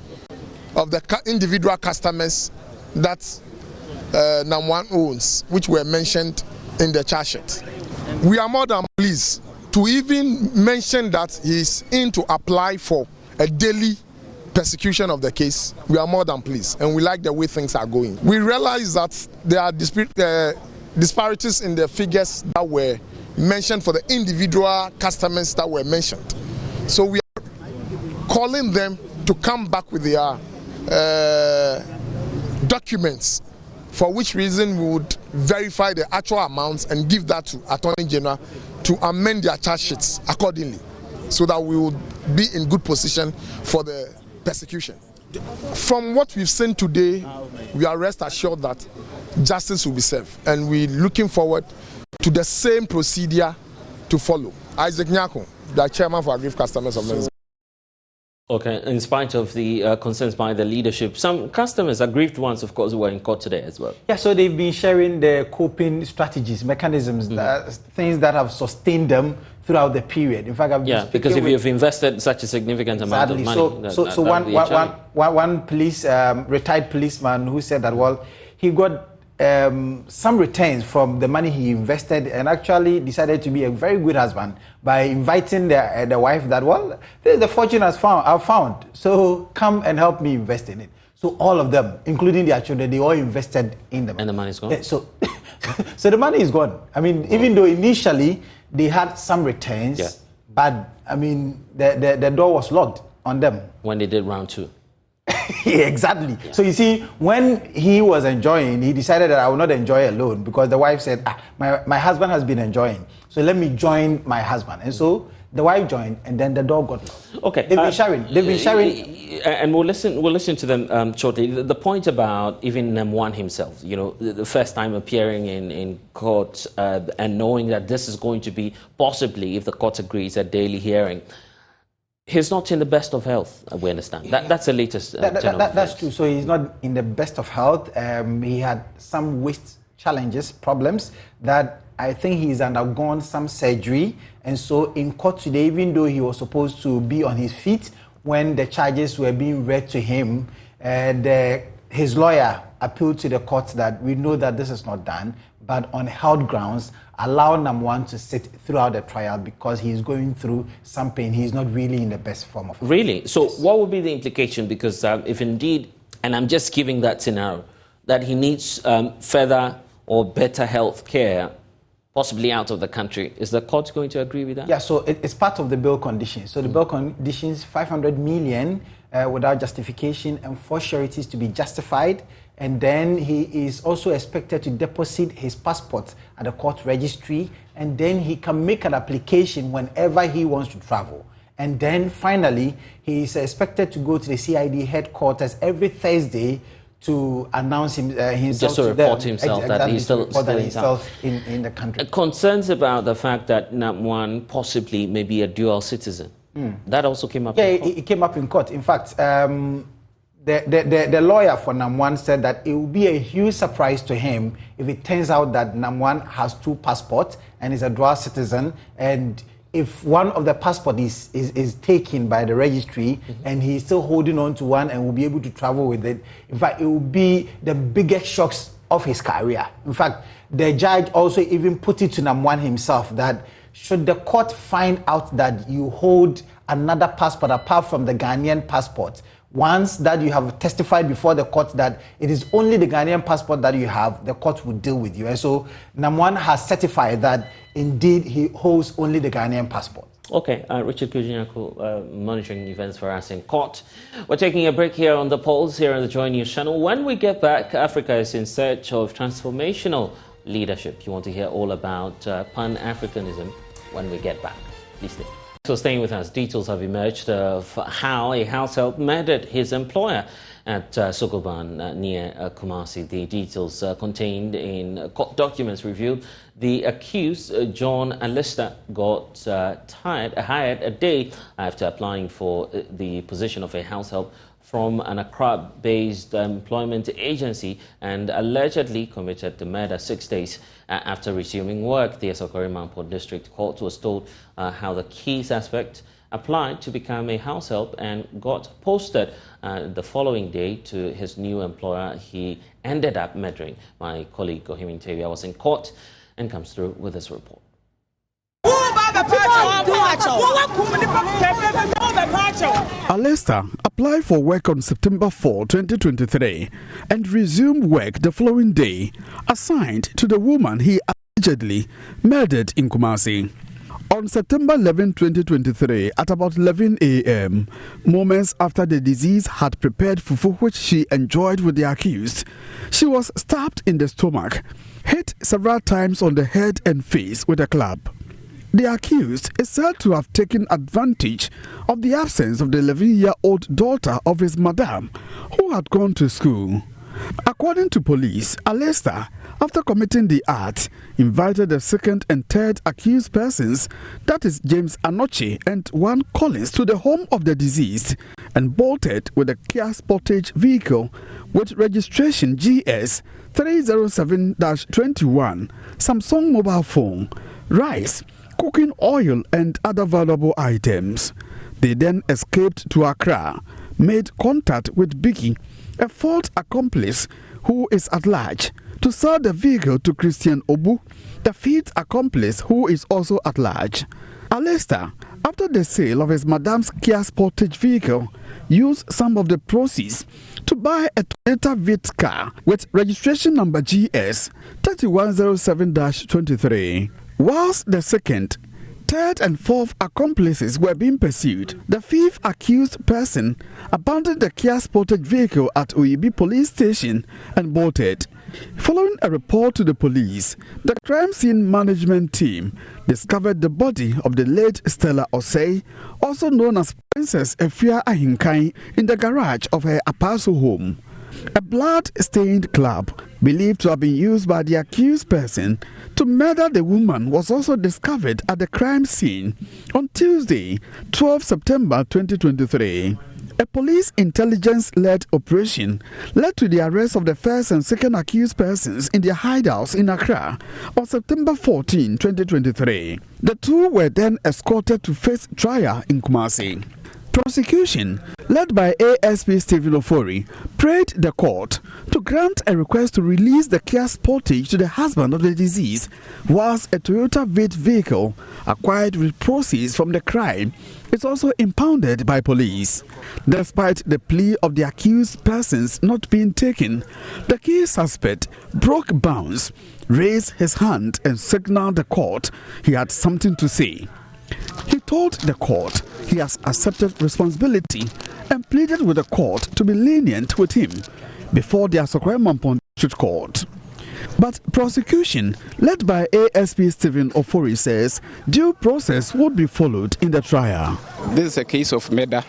of the individual customers that NAM1 owns, which were mentioned in the charge sheet. We are more than pleased to even mention that he is in to apply for a daily persecution of the case. We are more than pleased, and we like the way things are going. We realize that there are disparities in the figures that were mentioned for the individual customers that were mentioned. So we are calling them to come back with their documents for which reason we would verify the actual amounts and give that to Attorney General to amend their charge sheets accordingly, so that we would be in good position for the persecution. From what we've seen today, we are rest assured that justice will be served, and we're looking forward to the same procedure to follow. Isaac Nyako, the chairman for Aggrieved Customers of Menzgold. Okay, in spite of the concerns by the leadership, some customers, aggrieved ones, of course, were in court today as well. Yeah, so they've been sharing their coping strategies, mechanisms, things that have sustained them throughout the period. In fact, I've been because if you've invested such a significant amount of money, one police retired policeman who said that, well, he got some returns from the money he invested, and actually decided to be a very good husband by inviting the wife that, well, there's the fortune I've found, so come and help me invest in it. So all of them, including their children, they all invested in them. And the money is gone? So the money is gone. I mean, even though initially they had some returns, but I mean, the door was locked on them. When they did round 2. Yeah, exactly. Yeah. So you see, when he was enjoying, he decided that I will not enjoy alone, because the wife said, my husband has been enjoying, so let me join my husband. And so the wife joined, and then the door got locked. Okay, they've been sharing, and we'll listen to them shortly. The point about even Namwan himself, you know, the first time appearing in court and knowing that this is going to be possibly, if the court agrees, a daily hearing. He's not in the best of health, we understand. That's the latest. That's true. So he's not in the best of health. He had some waist challenges, problems that I think he's undergone some surgery. And so in court today, even though he was supposed to be on his feet when the charges were being read to him, his lawyer appealed to the court that we know that this is not done, but on health grounds, allow Namwan to sit throughout the trial because he's going through some pain. He's not really in the best form of health. Really? So what would be the implication? Because if indeed, and I'm just giving that scenario, that he needs further or better health care, possibly out of the country, is the court going to agree with that? Yeah, so it's part of the bail conditions. So the bail conditions, 500 million without justification and 4 sureties to be justified. And then he is also expected to deposit his passport at the court registry, and then he can make an application whenever he wants to travel. And then finally, he is expected to go to the CID headquarters every Thursday to announce himself. Just to report himself that he's still in the country. Concerns about the fact that Namwan possibly may be a dual citizen. That also came up in court. It came up in court. In fact, the lawyer for Namwan said that it will be a huge surprise to him if it turns out that Namwan has 2 passports and is a dual citizen, and if one of the passports is taken by the registry and he's still holding on to one and will be able to travel with it. In fact, it will be the biggest shocks of his career. In fact, the judge also even put it to Namwan himself that should the court find out that you hold another passport apart from the Ghanaian passport, once that you have testified before the court that it is only the Ghanaian passport that you have, the court will deal with you. And so Namwan has certified that indeed he holds only the Ghanaian passport. Okay, Richard Kujinyako, monitoring events for us in court. We're taking a break here on The Pulse here on the Joy News channel. When we get back, Africa is in search of transformational leadership. You want to hear all about Pan-Africanism when we get back. Please stay. So staying with us, details have emerged of how a house help murdered his employer at Sokoban near Kumasi. The details contained in court documents revealed the accused, John Alista, got hired a day after applying for the position of a house help from an Accra-based employment agency and allegedly committed the murder 6 days after resuming work. The Esokore Mamport District Court was told how the key suspect applied to become a house help and got posted the following day to his new employer. He ended up murdering. My colleague Gohimin Tevia was in court and comes through with this report. Alesta applied for work on September 4, 2023 and resumed work the following day, assigned to the woman he allegedly murdered in Kumasi. On September 11, 2023, at about 11 a.m., moments after the deceased had prepared fufu which she enjoyed with the accused, she was stabbed in the stomach, hit several times on the head and face with a club. The accused is said to have taken advantage of the absence of the 11-year-old daughter of his madam, who had gone to school. According to police, Alesta, after committing the act, invited the second and third accused persons, that is James Anoche and Juan Collins, to the home of the deceased and bolted with a Kia Sportage vehicle with registration GS 307-21, Samsung mobile phone, rice, cooking oil and other valuable items. They then escaped to Accra, made contact with Biggie, a fourth accomplice who is at large, to sell the vehicle to Christian Obu, the fifth accomplice who is also at large. Alesta, after the sale of his madam's Kia Sportage vehicle, used some of the proceeds to buy a Toyota Vitz car with registration number GS 3107-23. Whilst the second, third and fourth accomplices were being pursued, the fifth accused person abandoned the Kia Sportage vehicle at Oyibi police station and bolted. Following a report to the police, the crime scene management team discovered the body of the late Stella Osei, also known as Princess Efia Ahinkai, in the garage of her Apaso home. A blood-stained club, believed to have been used by the accused person to murder the woman, was also discovered at the crime scene on Tuesday, 12 September 2023. A police intelligence-led operation led to the arrest of the first and second accused persons in their hideouts in Accra on September 14, 2023. The two were then escorted to face trial in Kumasi. Prosecution, led by ASP Stephen Ofori, prayed the court to grant a request to release the Kia Sportage to the husband of the deceased, whilst a Toyota Vitz vehicle acquired with proceeds from the crime is also impounded by police. Despite the plea of the accused persons not being taken, the key suspect broke bounds, raised his hand and signaled the court he had something to say. He told the court he has accepted responsibility and pleaded with the court to be lenient with him before the Asokwe Mampong District Court. But prosecution, led by ASP Stephen Ofori, says due process would be followed in the trial. This is a case of murder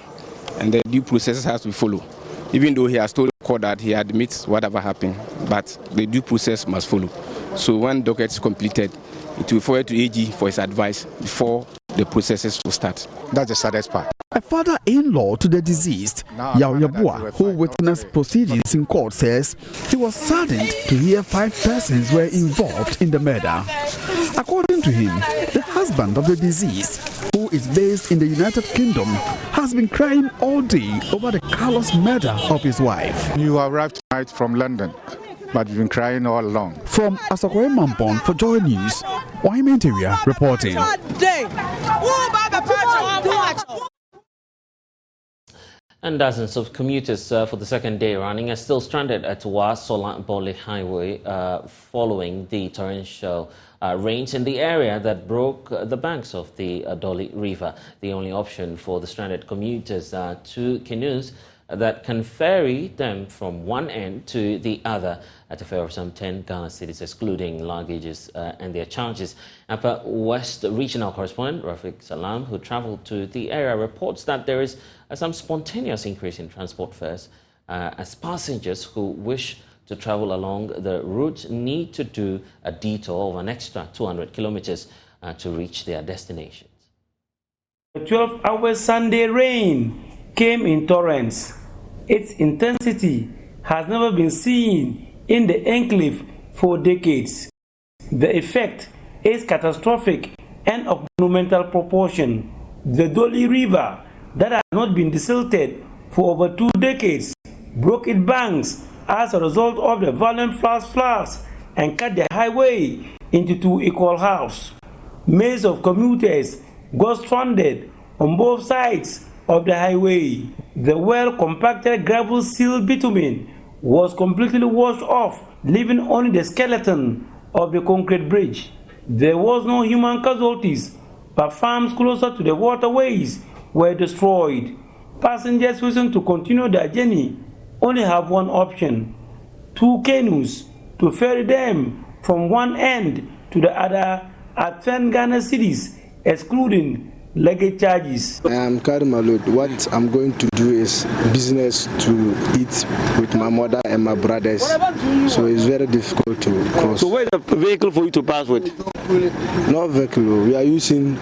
and the due process has to follow. Even though he has told the court that he admits whatever happened, but the due process must follow. So when docket is completed, it will forward to AG for his advice before the processes will start. That's the saddest part. A father-in-law to the deceased, Yao Yabua, who witnessed proceedings in court, says he was saddened to hear 5 persons were involved in the murder. According to him, the husband of the deceased, who is based in the United Kingdom, has been crying all day over the callous murder of his wife. You arrived tonight from London, but you've been crying all along. From Asokwe Mampong for Joy News, Wahime Interior reporting. And dozens of commuters for the second day running are still stranded at Sola Bole Highway following the torrential rains in the area that broke the banks of the Dolly River. The only option for the stranded commuters are 2 canoes that can ferry them from one end to the other at a fare of some 10 Ghana cedis, excluding luggages and their charges. Upper West Regional Correspondent Rafiq Salam, who travelled to the area, reports that there is some spontaneous increase in transport fares as passengers who wish to travel along the route need to do a detour of an extra 200 kilometers to reach their destinations. The 12-hour Sunday rain came in torrents. Its intensity has never been seen in the enclave for decades. The effect is catastrophic and of monumental proportion. The Dolly River, that has not been desilted for over 2 decades, broke its banks as a result of the violent floods and cut the highway into 2 equal halves. Maze of commuters got stranded on both sides of the highway. The well-compacted gravel-sealed bitumen was completely washed off, leaving only the skeleton of the concrete bridge. There was no human casualties but farms closer to the waterways were destroyed. Passengers wishing to continue their journey only have one option: 2 canoes to ferry them from one end to the other at 10 Ghana cedis, excluding luggage charges. I am carrying my load. What I'm going to do is business to eat with my mother and my brothers. So it's very difficult to cross. So where is the vehicle for you to pass with? No vehicle. We are using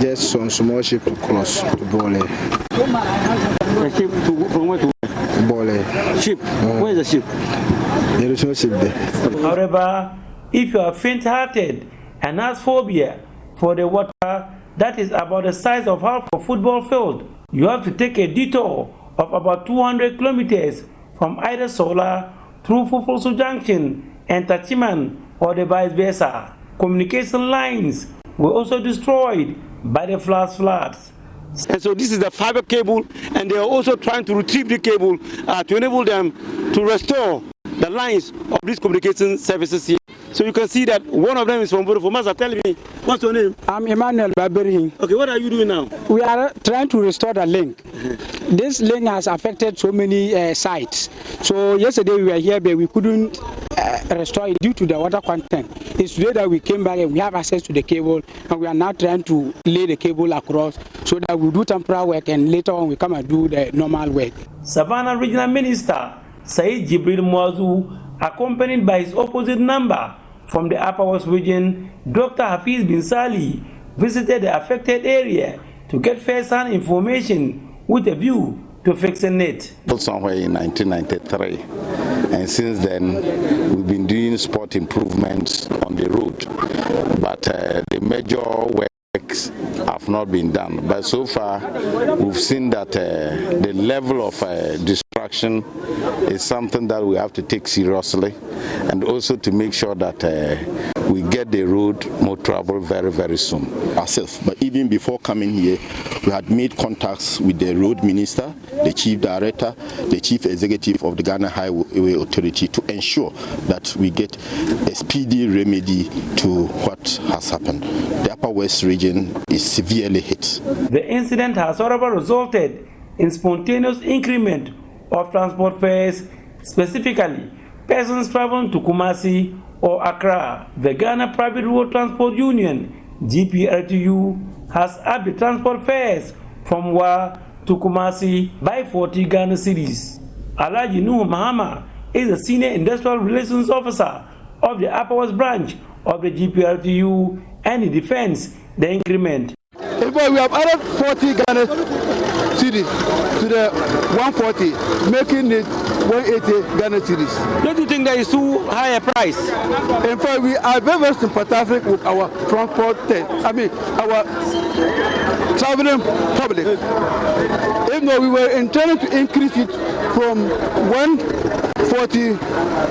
just some small ship to cross to Bole. A ship from where to where? Bole. Ship? Where is the ship? There is no ship there. However, if you are faint-hearted and have phobia for the water that is about the size of half a football field, you have to take a detour of about 200 kilometers from either Sola through Fufusu Junction and Tachiman, or the vice versa. Communication lines were also destroyed by the floods. And so this is the fiber cable, and they are also trying to retrieve the cable to enable them to restore the lines of these communication services here. So you can see that one of them is from Vodafone. Tell me, what's your name? I'm Emmanuel Baberihin. Okay, what are you doing now? We are trying to restore the link. This link has affected so many sites. So yesterday we were here, but we couldn't restore it due to the water content. It's today that we came back and we have access to the cable, and we are now trying to lay the cable across so that we do temporary work and later on we come and do the normal work. Savannah Regional Minister Said Jibril Mwazu, accompanied by his opposite number from the Upper West region, Dr. Hafiz Bin Sali, visited the affected area to get first-hand information with a view to fixing it. Somewhere in 1993, and since then we've been doing spot improvements on the road, but the major works have not been done. But so far we've seen that the level of destruction is something that we have to take seriously, and also to make sure that we get the road more travel very, very soon. Ourselves, but even before coming here, we had made contacts with the road minister, the chief director, the chief executive of the Ghana Highway Authority to ensure that we get a speedy remedy to what has happened. The Upper West region is severely hit. The incident has, however, resulted in spontaneous increment of transport fares, specifically persons traveling to Kumasi or Accra. The Ghana Private Road Transport Union, GPRTU, has upped the transport fares from Wa to Kumasi by 40 Ghana cedis. Alaji Nuhu Mahama is the Senior Industrial Relations Officer of the Upper West branch of the GPRTU, and he defends the increment. We have added 40 Ghana cedis to the 140, making it 180 Ghana cedis. Don't you think that is too high a price? In fact, we are very, very sympathetic with our transport, our traveling public. Even though we were intending to increase it from 140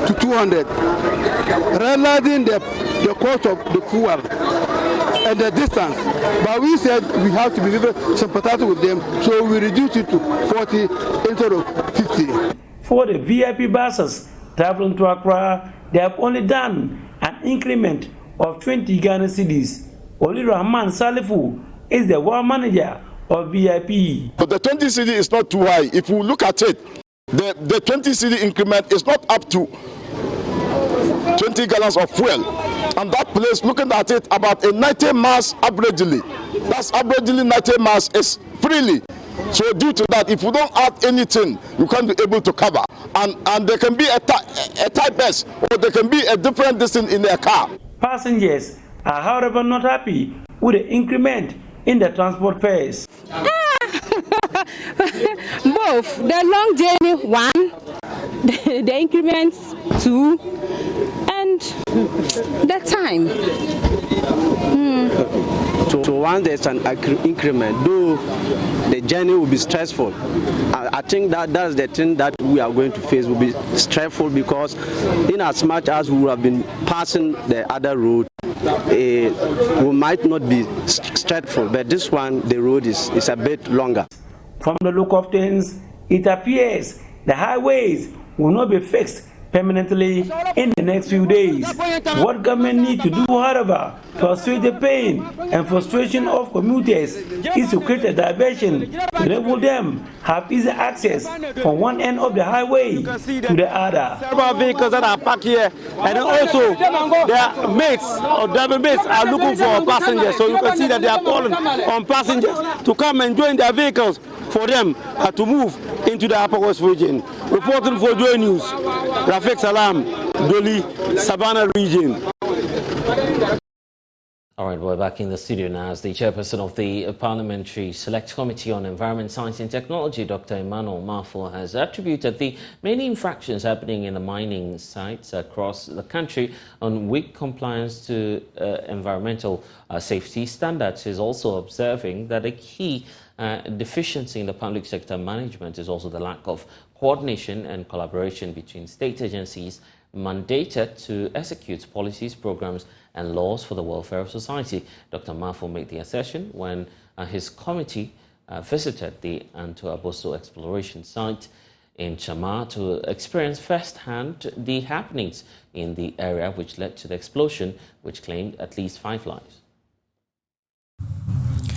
to 200, realizing the cost of the fuel and the distance, but we said we have to be very sympathetic with them, so we reduced it to 40 instead of 50. For the VIP buses traveling to Accra, they have only done an increment of 20 Ghana cedis. Oli Rahman Salifu is the war manager of VIP. But the 20 cedi is not too high. If we look at it, the 20 cedi increment is not up to 20 gallons of fuel. And that place, looking at it, about a 90 mass averagely. That's averagely 90 mass is freely. So due to that, if you don't add anything, you can't be able to cover. And there can be a type S, or there can be a different distance in their car. Passengers are, however, not happy with the increment in the transport fares. Both. The long journey, 1, the increments, 2, and the time. So once there's an increment, though the journey will be stressful, I think that's the thing that we are going to face will be stressful, because in as much as we have been passing the other road, we might not be stressful, but this one, the road is a bit longer. From the look of things, it appears the highways will not be fixed permanently in the next few days. What government need to do, however, to assuage the pain and frustration of commuters is to create a diversion to enable them have easy access from one end of the highway to the other. Several vehicles that are parked here, and then also their mates or driver mates are looking for passengers. So you can see that they are calling on passengers to come and join their vehicles for them to move into the Upper West region. Reporting for Joy News, Rafiq Salam, Doli, Savannah region. All right, we're back in the studio now as the chairperson of the Parliamentary Select Committee on Environment, Science and Technology, Dr. Emmanuel Marfo, has attributed the many infractions happening in the mining sites across the country on weak compliance to environmental safety standards. He's also observing that a key deficiency in the public sector management is also the lack of coordination and collaboration between state agencies mandated to execute policies, programs and laws for the welfare of society. Dr. Marfo made the assertion when his committee visited the Anto Aboso exploration site in Chama to experience firsthand the happenings in the area which led to the explosion, which claimed at least 5 lives.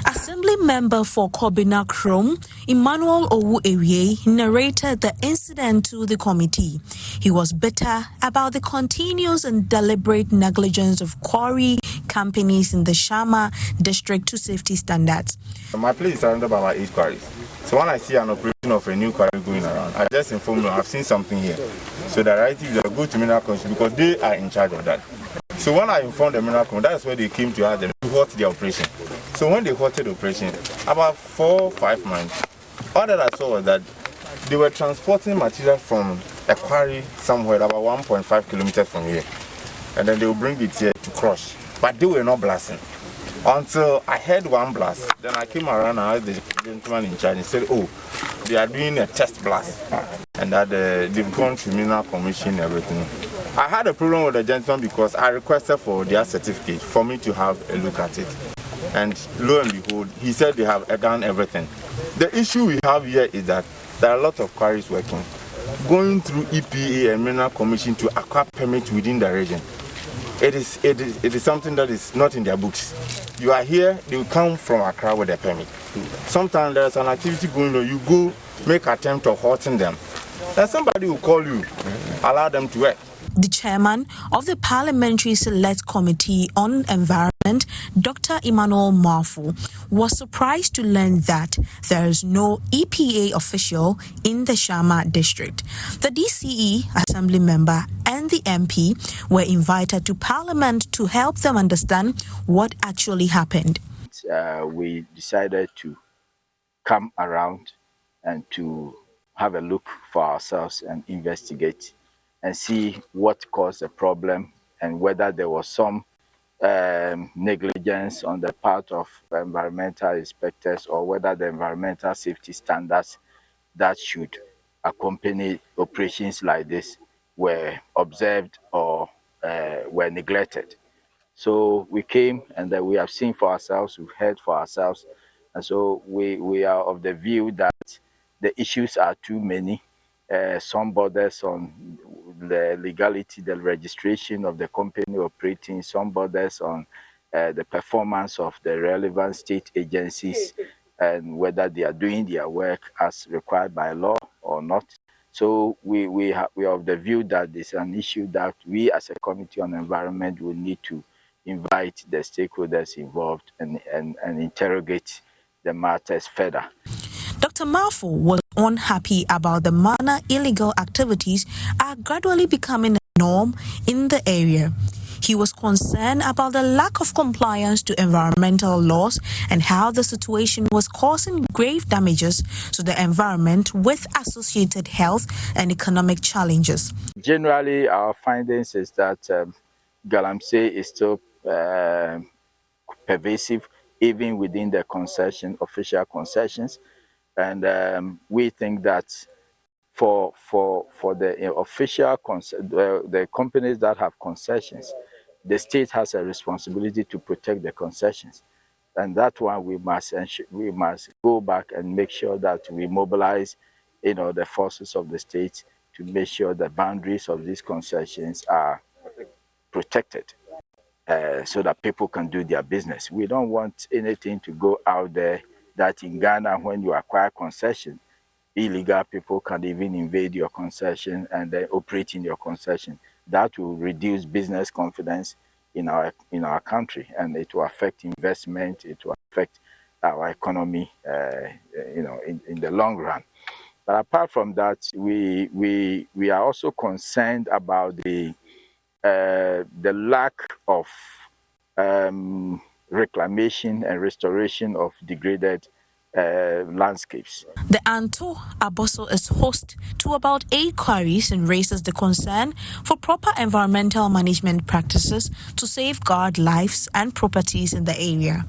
Assembly member for Kobina Chrome, Emmanuel Owu-Ewie, narrated the incident to the committee. He was bitter about the continuous and deliberate negligence of quarry companies in the Shama district to safety standards. My place is surrounded by my 8 quarries. So when I see an operation of a new quarry going around, I just inform them I've seen something here. So the right is to go to Mineral Commission because they are in charge of that. So when I informed the Mineral Commission, that's where they came to ask them to halt the operation. So when they halted the operation, about 4 or 5 months, all that I saw was that they were transporting material from a quarry somewhere about 1.5 kilometers from here. And then they will bring it here to crush. But they were not blasting. Until I heard one blast. Then I came around and asked the gentleman in charge and said, oh, they are doing a test blast. And that they've gone to Mineral Commission and everything. I had a problem with the gentleman because I requested for their certificate for me to have a look at it. And lo and behold, he said they have done everything. The issue we have here is that there are a lot of quarries working, going through EPA and Mineral Commission to acquire permits within the region. It is something that is not in their books. You are here, they will come from Accra with a permit. Sometimes there's an activity going on, you go make attempt of halting them. Then somebody will call you, allow them to work. The chairman of the Parliamentary Select Committee on Environment, Dr. Emmanuel Marfo, was surprised to learn that there is no EPA official in the Shama district. The DCE Assembly member and the MP were invited to Parliament to help them understand what actually happened. We decided to come around and to have a look for ourselves and investigate and see what caused the problem and whether there was some negligence on the part of environmental inspectors or whether the environmental safety standards that should accompany operations like this were observed or were neglected. So we came and we have seen for ourselves, we've heard for ourselves, and so we are of the view that the issues are too many. Some borders on the legality, the registration of the company operating, some borders on the performance of the relevant state agencies and whether they are doing their work as required by law or not. So we are of the view that this is an issue that we as a Committee on Environment will need to invite the stakeholders involved and interrogate the matters further. Dr. Marfo was unhappy about the manner illegal activities are gradually becoming a norm in the area. He was concerned about the lack of compliance to environmental laws and how the situation was causing grave damages to the environment with associated health and economic challenges. Generally, our findings is that galamsey is still pervasive even within the official concessions. And we think that for the official the companies that have concessions, the state has a responsibility to protect the concessions, and that one we must go back and make sure that we mobilize, the forces of the state to make sure the boundaries of these concessions are protected so that people can do their business. We don't want anything to go out there that in Ghana, when you acquire concession, illegal people can even invade your concession and then operate in your concession. That will reduce business confidence in our country, and it will affect investment. It will affect our economy, in the long run. But apart from that, we are also concerned about the lack of reclamation and restoration of degraded landscapes. The Anto Aboso is host to about 8 queries and raises the concern for proper environmental management practices to safeguard lives and properties in the area.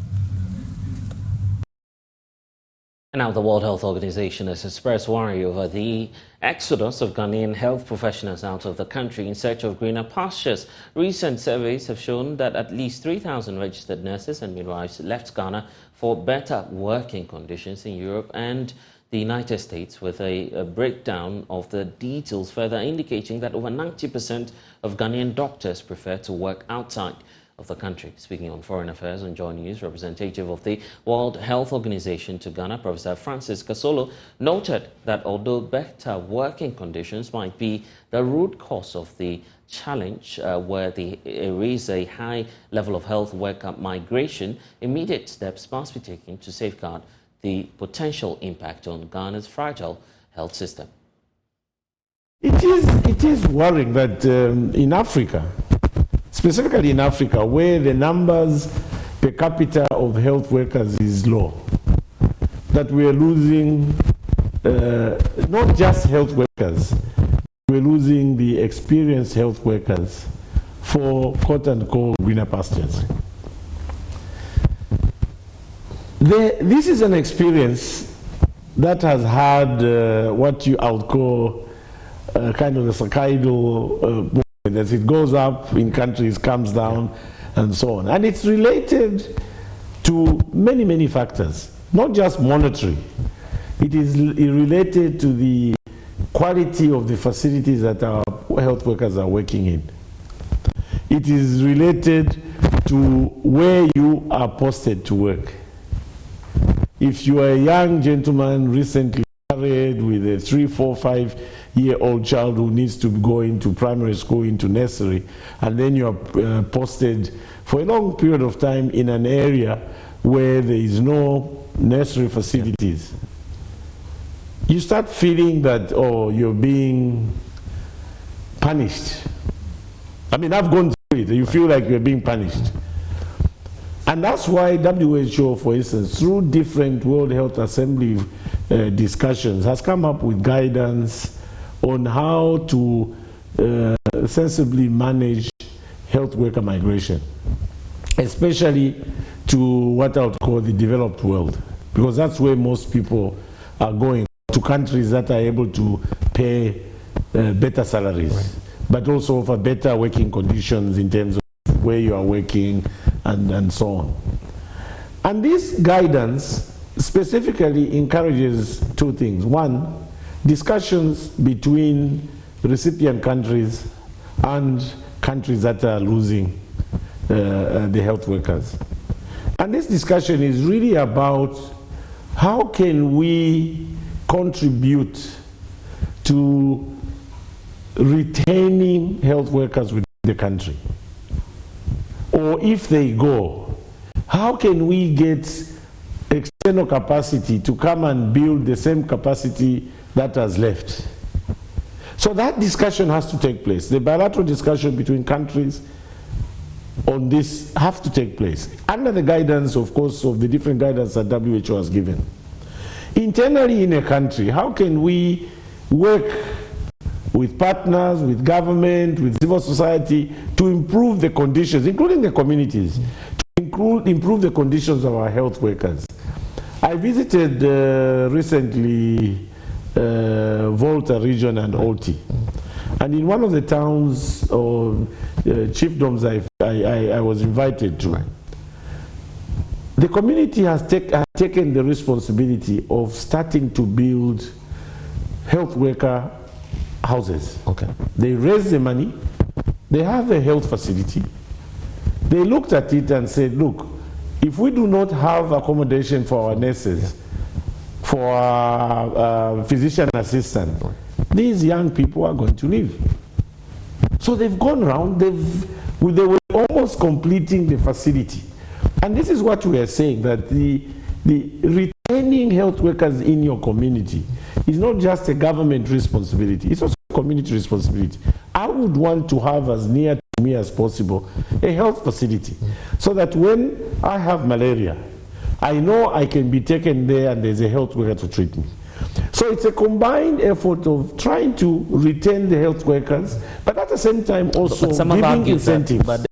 And now the World Health Organization has expressed worry over the exodus of Ghanaian health professionals out of the country in search of greener pastures. Recent surveys have shown that at least 3,000 registered nurses and midwives left Ghana for better working conditions in Europe and the United States, with a breakdown of the details further indicating that over 90% of Ghanaian doctors prefer to work outside of the country. Speaking on foreign affairs on Joy News, representative of the World Health Organization to Ghana, Professor Francis Kasolo, noted that although better working conditions might be the root cause of the challenge where there is a high level of health worker migration, immediate steps must be taken to safeguard the potential impact on Ghana's fragile health system. It is worrying that in Africa, specifically in Africa, where the numbers per capita of health workers is low, that we are losing not just health workers, we're losing the experienced health workers for quote-unquote greener pastures. This is an experience that has had what I would call kind of a cyclical as it goes up in countries, comes down, and so on. And it's related to many, many factors, not just monetary. It is related to the quality of the facilities that our health workers are working in. It is related to where you are posted to work. If you are a young gentleman recently married with a 3, 4, 5-year-old child who needs to go into primary school, into nursery, and then you are posted for a long period of time in an area where there is no nursery facilities, you start feeling that, oh, you're being punished. I mean, I've gone through it. You feel like you're being punished. And that's why WHO, for instance, through different World Health Assembly discussions, has come up with guidance on how to sensibly manage health worker migration, especially to what I would call the developed world, because that's where most people are going, to countries that are able to pay better salaries, but also offer better working conditions in terms of where you are working and so on. And this guidance specifically encourages 2 things. 1, discussions between recipient countries and countries that are losing the health workers. And this discussion is really about how can we contribute to retaining health workers within the country. Or if they go, how can we get external capacity to come and build the same capacity that has left? So that discussion has to take place. The bilateral discussion between countries on this have to take place under the guidance, of course, of the different guidance that WHO has given. Internally in a country, how can we work with partners, with government, with civil society to improve the conditions, including the communities, to improve the conditions of our health workers? I visited recently Volta region and Olti. And in one of the towns or chiefdoms I was invited to, the community has taken the responsibility of starting to build health worker houses. Okay. They raised the money. They have a health facility. They looked at it and said, look, if we do not have accommodation for our nurses, for our physician assistant, these young people are going to leave. So they've gone around, they were almost completing the facility. And this is what we are saying, that the retaining health workers in your community is not just a government responsibility, it's also a community responsibility. I would want to have as near to me as possible a health facility, so that when I have malaria, I know I can be taken there and there's a health worker to treat me. So it's a combined effort of trying to retain the health workers, but at the same time also giving incentives.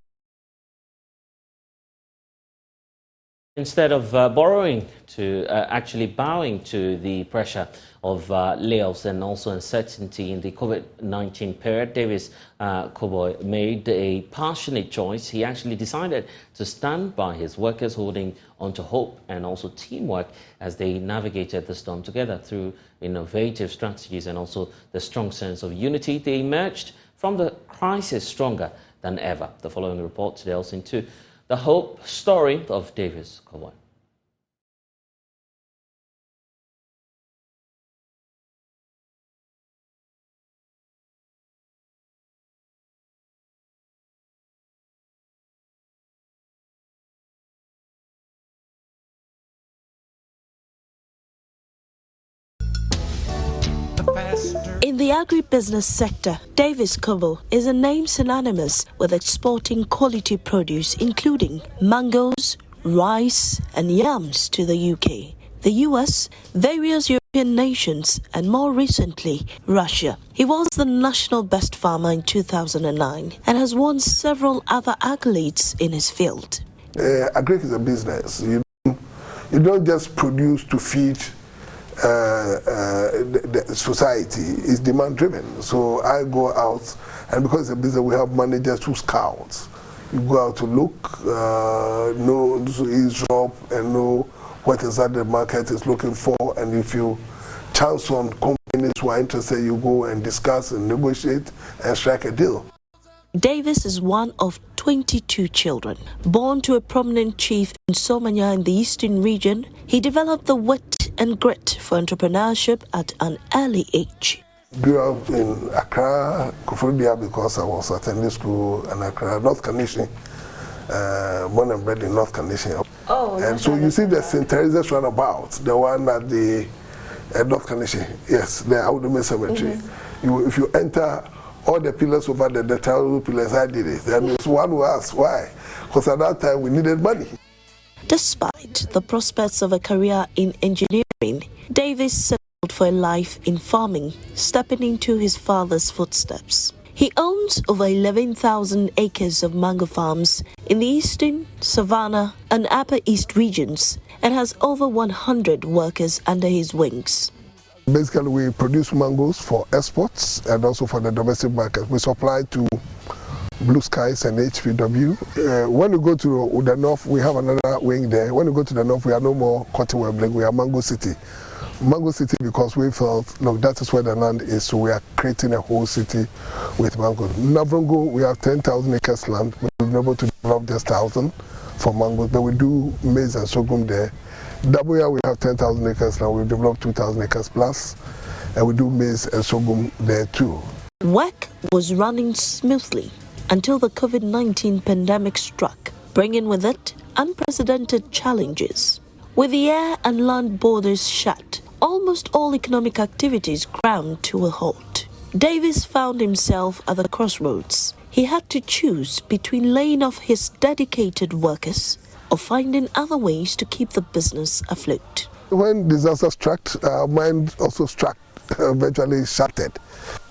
Instead of borrowing to actually bowing to the pressure of layoffs and also uncertainty in the COVID-19 period, Davis Koboy made a passionate choice. He actually decided to stand by his workers, holding onto hope and also teamwork as they navigated the storm together. Through innovative strategies and also the strong sense of unity, they emerged from the crisis stronger than ever. The following report delves into the hope story of Davis Koboy. In the agribusiness sector, Davis Koboy is a name synonymous with exporting quality produce including mangoes, rice and yams to the UK, the US, various European nations and more recently, Russia. He was the national best farmer in 2009 and has won several other accolades in his field. Agri is a business. You don't just produce to feed the society. Is demand driven. So I go out, and because it's a business, we have managers who scout. You go out to look, know eavesdrop, and know what exactly the market is looking for. And if you chance on companies who are interested, you go and discuss and negotiate and strike a deal. Davis is one of 22 children. Born to a prominent chief in Somanya in the eastern region, he developed the wit and grit for entrepreneurship at an early age. Grew up in Accra, Kufurubia, because I was attending school in Accra, North Kanishni, born and bred in North Kanishni. Oh, and so you see the St. Teresa's roundabout, the one at the North Kanishni, yes, the Agribusiness Cemetery. If you enter all the pillars over the terrible pillars, I did it. And there's one who asked why. Because at that time we needed money. Despite the prospects of a career in engineering, Davis settled for a life in farming, stepping into his father's footsteps. He owns over 11,000 acres of mango farms in the eastern, Savannah, and Upper East regions and has over 100 workers under his wings. Basically, we produce mangoes for exports and also for the domestic market. We supply to Blue Skies and HPW. When you go to the north, we have another wing there. When you go to the north, we are no more Cotton Webbling, we are Mango City. Mango City because we felt, look, that is where the land is, so we are creating a whole city with mangoes. Navrongo, we have 10,000 acres land. We've been able to develop just 1,000 for mangoes, but we do maize and sorghum there. Dabuya, we have 10,000 acres now. We've developed 2,000 acres plus, and we do maize and sorghum there too. Work was running smoothly until the COVID-19 pandemic struck, bringing with it unprecedented challenges. With the air and land borders shut, almost all economic activities ground to a halt. Davis found himself at the crossroads. He had to choose between laying off his dedicated workers or finding other ways to keep the business afloat. When disaster struck, our mind also struck, eventually shattered.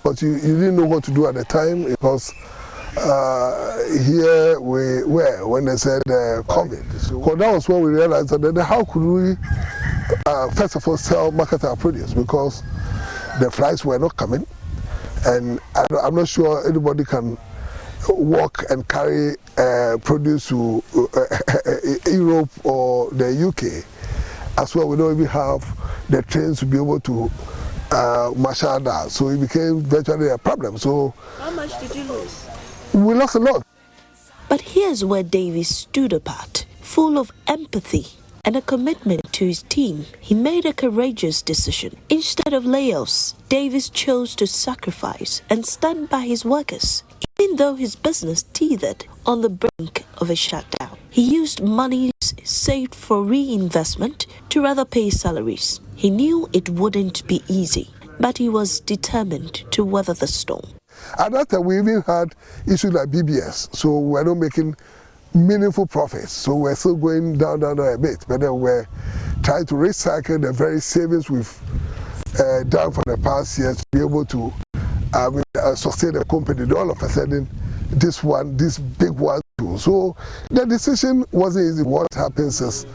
But you didn't know what to do at the time because here we were when they said COVID. So that was when we realized that how could we, first of all, market our produce, because the flights were not coming, and I'm not sure anybody can walk and carry produce to Europe or the UK. As well, we don't even have the trains to be able to Mashada, so it became virtually a problem. So how much did you lose? We lost a lot. But here's where Davis stood apart, full of empathy and a commitment to his team. He made a courageous decision. Instead of layoffs, Davis chose to sacrifice and stand by his workers. Even though his business teetered on the brink of a shutdown, he used monies saved for reinvestment to rather pay salaries. He knew it wouldn't be easy, but he was determined to weather the storm. At that time, we even had issues like BBS, so we're not making meaningful profits. So we're still going down a bit, but then we're trying to recycle the very savings we've done for the past years to be able to sustain the company. All of a sudden, this big one too. So the decision wasn't easy. What happens is,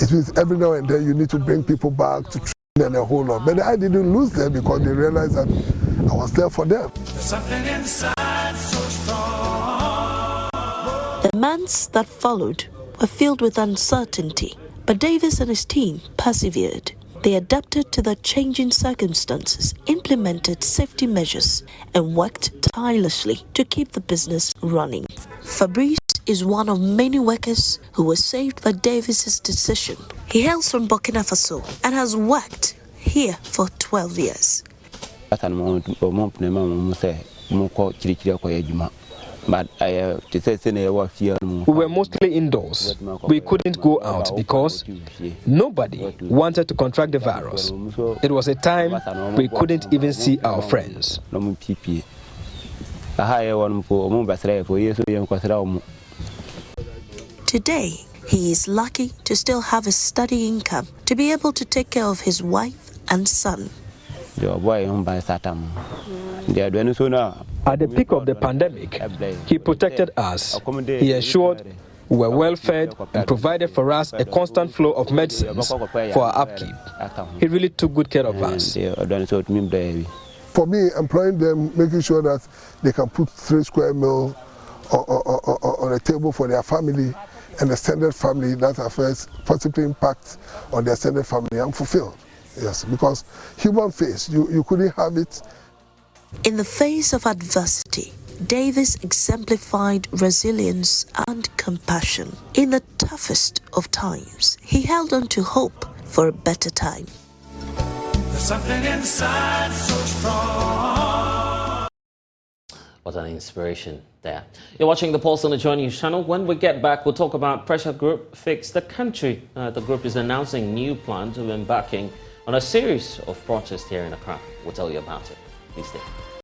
it means every now and then you need to bring people back to train and a whole lot. But I didn't lose them because they realized that I was there for them. Something inside so strong. The months that followed were filled with uncertainty, but Davis and his team persevered. They adapted to the changing circumstances, implemented safety measures, and worked tirelessly to keep the business running. Fabrice is one of many workers who were saved by Davis's decision. He hails from Burkina Faso and has worked here for 12 years. But we were mostly indoors. We couldn't go out because nobody wanted to contract the virus. It was a time we couldn't even see our friends. Today, he is lucky to still have a steady income to be able to take care of his wife and son. At the peak of the pandemic, he protected us. He ensured we were well fed and provided for us a constant flow of medicines for our upkeep. He really took good care of us. For me, employing them, making sure that they can put 3 square meals on a table for their family and extended family, that affects positive impact on the extended family, I'm fulfilled. Yes, because human face, you couldn't have it. In the face of adversity, Davis exemplified resilience and compassion. In the toughest of times, he held on to hope for a better time. There's something inside so strong. What an inspiration there. You're watching the Pulse on the Joy News channel. When we get back, we'll talk about Pressure Group Fix the Country. The group is announcing new plans of embarking on a series of protests here in Accra. We'll tell you about it. Please stay.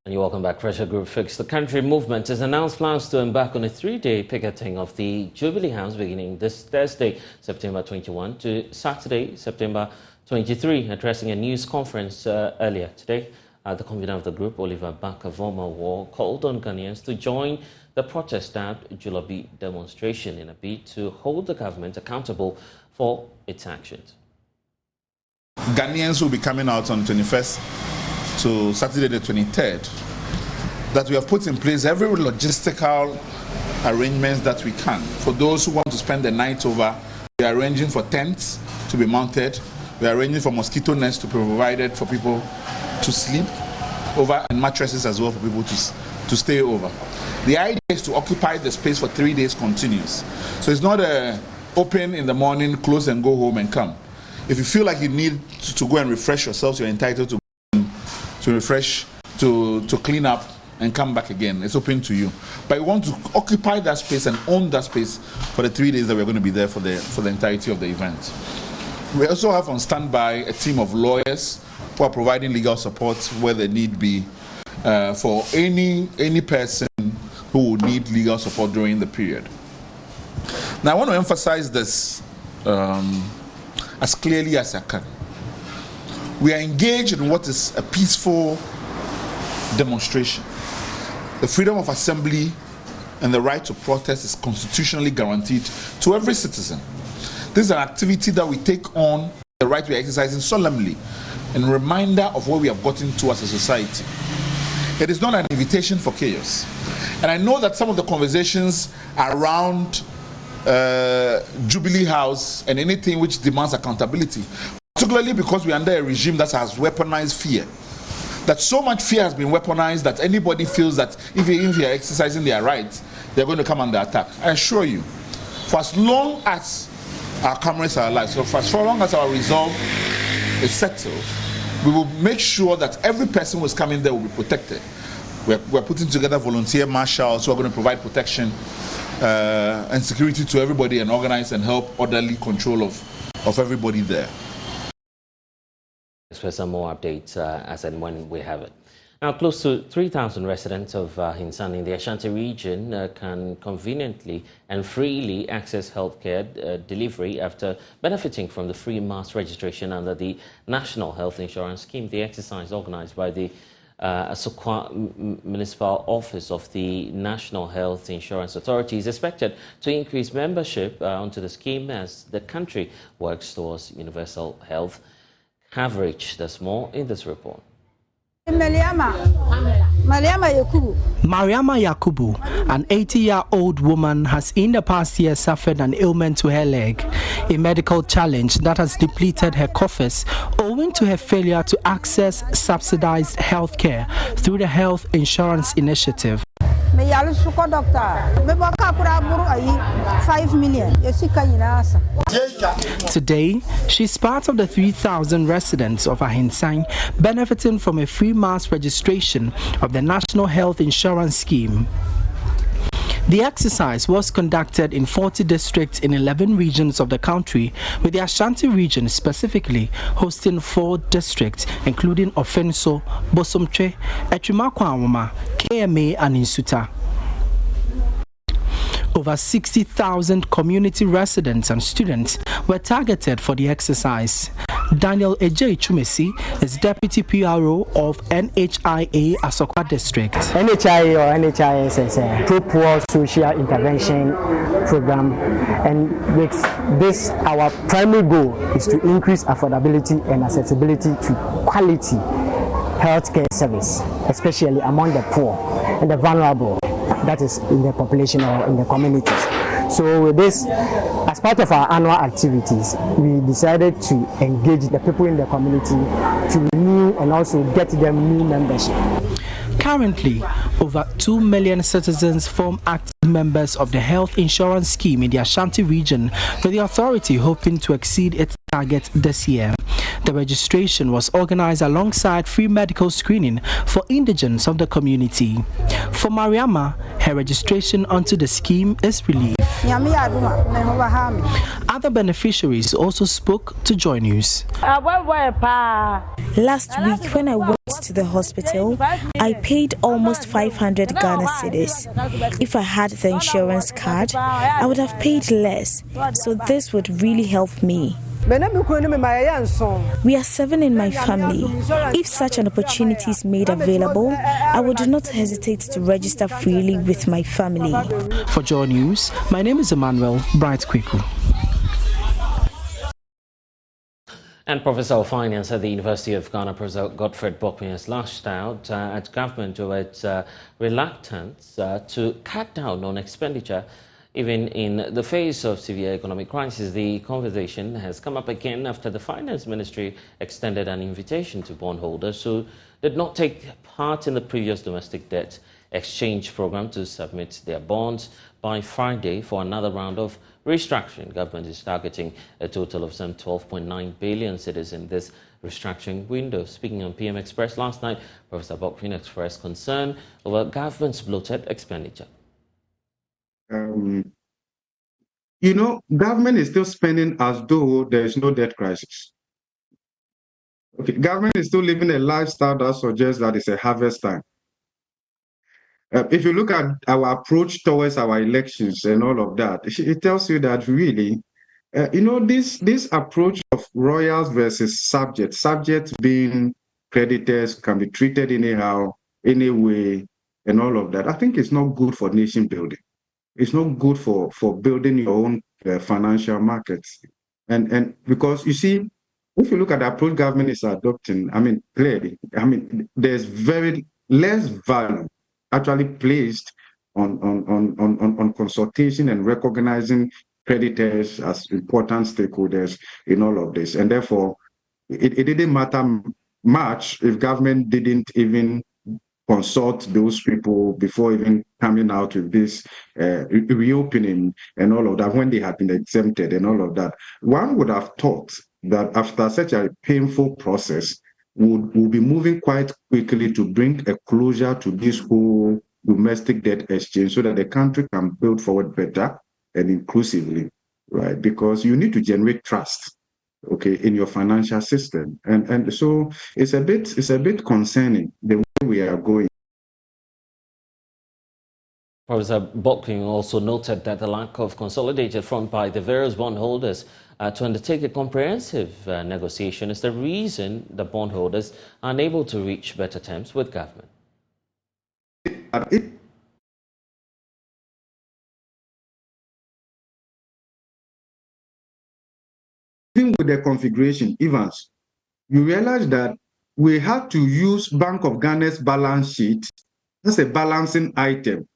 And you're welcome back. Pressure Group Fix the Country movement has announced plans to embark on a 3-day picketing of the Jubilee House beginning this Thursday, September 21 to Saturday, September 23. Addressing a news conference earlier today, the convener of the group, Oliver Bakavoma, called on Ghanaians to join the protest dubbed Julabi demonstration in a bid to hold the government accountable for its actions. Ghanaians will be coming out on 21st to Saturday the 23rd, that we have put in place every logistical arrangements that we can. For those who want to spend the night over, we are arranging for tents to be mounted. We are arranging for mosquito nets to be provided for people to sleep over, and mattresses as well for people to stay over. The idea is to occupy the space for 3 days continuous. So it's not open in the morning, close and go home and come. If you feel like you need to go and refresh yourselves, you're entitled to refresh, to clean up and come back again. It's open to you. But we want to occupy that space and own that space for the 3 days that we're going to be there for the entirety of the event. We also have on standby a team of lawyers who are providing legal support where the need be for any person who would need legal support during the period. Now I want to emphasize this as clearly as I can. We are engaged in what is a peaceful demonstration. The freedom of assembly and the right to protest is constitutionally guaranteed to every citizen. This is an activity that we take on, the right we are exercising solemnly, and a reminder of where we have gotten to as a society. It is not an invitation for chaos. And I know that some of the conversations around Jubilee House and anything which demands accountability, particularly because we're under a regime that has weaponized fear, that so much fear has been weaponized that anybody feels that if they are exercising their rights, they're going to come under attack. I assure you, for as long as our comrades are alive, so for as long as our resolve is settled, we will make sure that every person who is coming there will be protected. We're putting together volunteer marshals who are going to provide protection and security to everybody and organize and help orderly control of everybody there. For some more updates as and when we have it. Now, close to 3,000 residents of Hinsan in the Ashanti region can conveniently and freely access healthcare delivery after benefiting from the free mass registration under the National Health Insurance Scheme. The exercise organized by the Asokwa Municipal Office of the National Health Insurance Authority is expected to increase membership onto the scheme as the country works towards universal health coverage. There's more in this report. Mariama Yakubu, an 80-year-old woman, has in the past year suffered an ailment to her leg, a medical challenge that has depleted her coffers owing to her failure to access subsidized health care through the Health Insurance Initiative. Today, she's part of the 3,000 residents of Ahinsang benefiting from a free mass registration of the National Health Insurance Scheme. The exercise was conducted in 40 districts in 11 regions of the country, with the Ashanti region specifically hosting 4 districts, including Ofenso, Bosomtwe, Etwimakwa, KMA, and Insuta. Over 60,000 community residents and students were targeted for the exercise. Daniel Ejei Chumesi is Deputy PRO of NHIA Asokwa District. NHIA or NHIS is a pro-poor social intervention program, and with this, our primary goal is to increase affordability and accessibility to quality healthcare service, especially among the poor and the vulnerable, that is in the population or in the communities. So with this, as part of our annual activities, we decided to engage the people in the community to renew and also get them new membership. Currently, over 2 million citizens form active members of the health insurance scheme in the Ashanti region, with the authority hoping to exceed its target this year. The registration was organized alongside free medical screening for indigents of the community. For Mariama, her registration onto the scheme is relief. Other beneficiaries also spoke to Joy News. Last week, when I went to the hospital, I paid almost 500 Ghana cedis. If I had the insurance card, I would have paid less, so this would really help me. We are 7 in my family. If such an opportunity is made available, I would not hesitate to register freely with my family. For Joy News, my name is Emmanuel Bright Kweku. And Professor of Finance at the University of Ghana, Professor Godfred Bokpin, has lashed out at government over its reluctance to cut down on expenditure. Even in the face of severe economic crisis, the conversation has come up again after the Finance Ministry extended an invitation to bondholders who did not take part in the previous domestic debt exchange program to submit their bonds by Friday for another round of restructuring. Government is targeting a total of some 12.9 billion cedis in this restructuring window. Speaking on PM Express last night, Professor Bokpin expressed concern over government's bloated expenditure. Government is still spending as though there is no debt crisis. Okay, government is still living a lifestyle that suggests that it's a harvest time. If you look at our approach towards our elections and all of that, it tells you that really, this approach of royals versus subjects being creditors can be treated anyhow, anyway, and all of that, I think it's not good for nation building. It's not good for building your own financial markets. And because you see, if you look at the approach government is adopting, clearly, there's very less value actually placed on consultation and recognizing creditors as important stakeholders in all of this. And therefore, it didn't matter much if government didn't even consult those people before even coming out with this reopening and all of that, when they had been exempted and all of that. One would have thought that after such a painful process, we'll be moving quite quickly to bring a closure to this whole domestic debt exchange so that the country can build forward better and inclusively, right? Because you need to generate trust, okay, in your financial system. And so it's a bit concerning the way we are going. Professor Bokpin also noted that the lack of consolidated front by the various bondholders to undertake a comprehensive negotiation is the reason the bondholders are unable to reach better terms with government. Even with the configuration, Evans, you realize that we had to use Bank of Ghana's balance sheet as a balancing item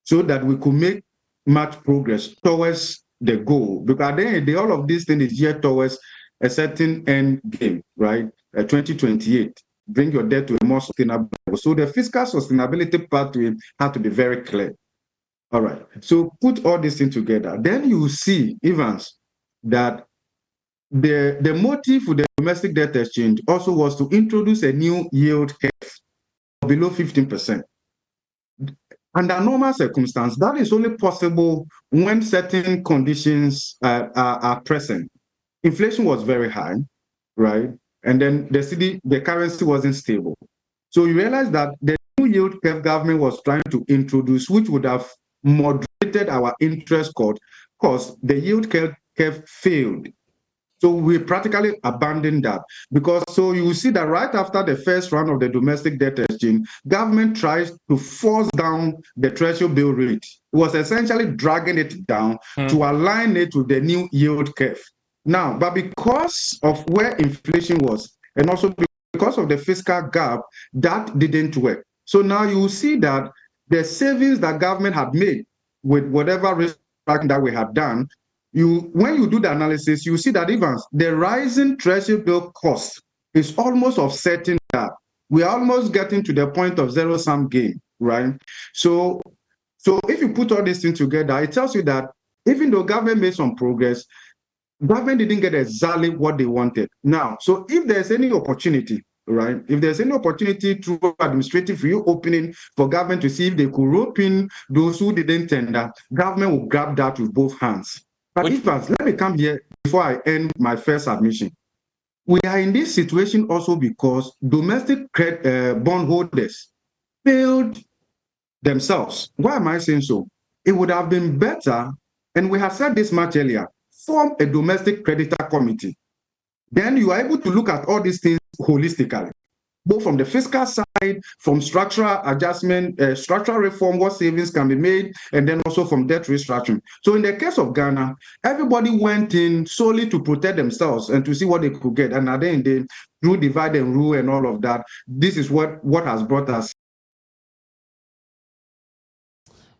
so that we could make much progress towards the goal. Because at the end of the day, all of these things is geared towards a certain end game, right? 2028, bring your debt to a more sustainable level. So the fiscal sustainability pathway had to be very clear. All right, so put all this thing together. Then you see, Evans, that the motive for the domestic debt exchange also was to introduce a new yield curve below 15%. Under normal circumstances, that is only possible when certain conditions are present. Inflation was very high, right? And then the currency wasn't stable. So you realize that the new yield curve government was trying to introduce, which would have moderated our interest cost, the yield curve failed. So we practically abandoned that because so you will see that right after the first round of the domestic debt exchange, government tries to force down the treasury bill rate. It was essentially dragging it down to align it with the new yield curve. Now, but because of where inflation was and also because of the fiscal gap, that didn't work. So now you will see that the savings that government had made with whatever restructuring that we had done, when you do the analysis, you see that even the rising treasury bill cost is almost offsetting that. We are almost getting to the point of zero-sum game, right? So if you put all these things together, it tells you that even though government made some progress, government didn't get exactly what they wanted. Now, so if there's any opportunity, right? If there's any opportunity through administrative reopening for government to see if they could rope in those who didn't tender, government will grab that with both hands. But let me come here before I end my first submission. We are in this situation also because domestic bondholders failed themselves. Why am I saying so? It would have been better, and we have said this much earlier, form a domestic creditor committee. Then you are able to look at all these things holistically, both from the fiscal side, from structural adjustment, structural reform, what savings can be made, and then also from debt restructuring. So in the case of Ghana, everybody went in solely to protect themselves and to see what they could get. And at the end, they, through divide and rule and all of that, this is what has brought us.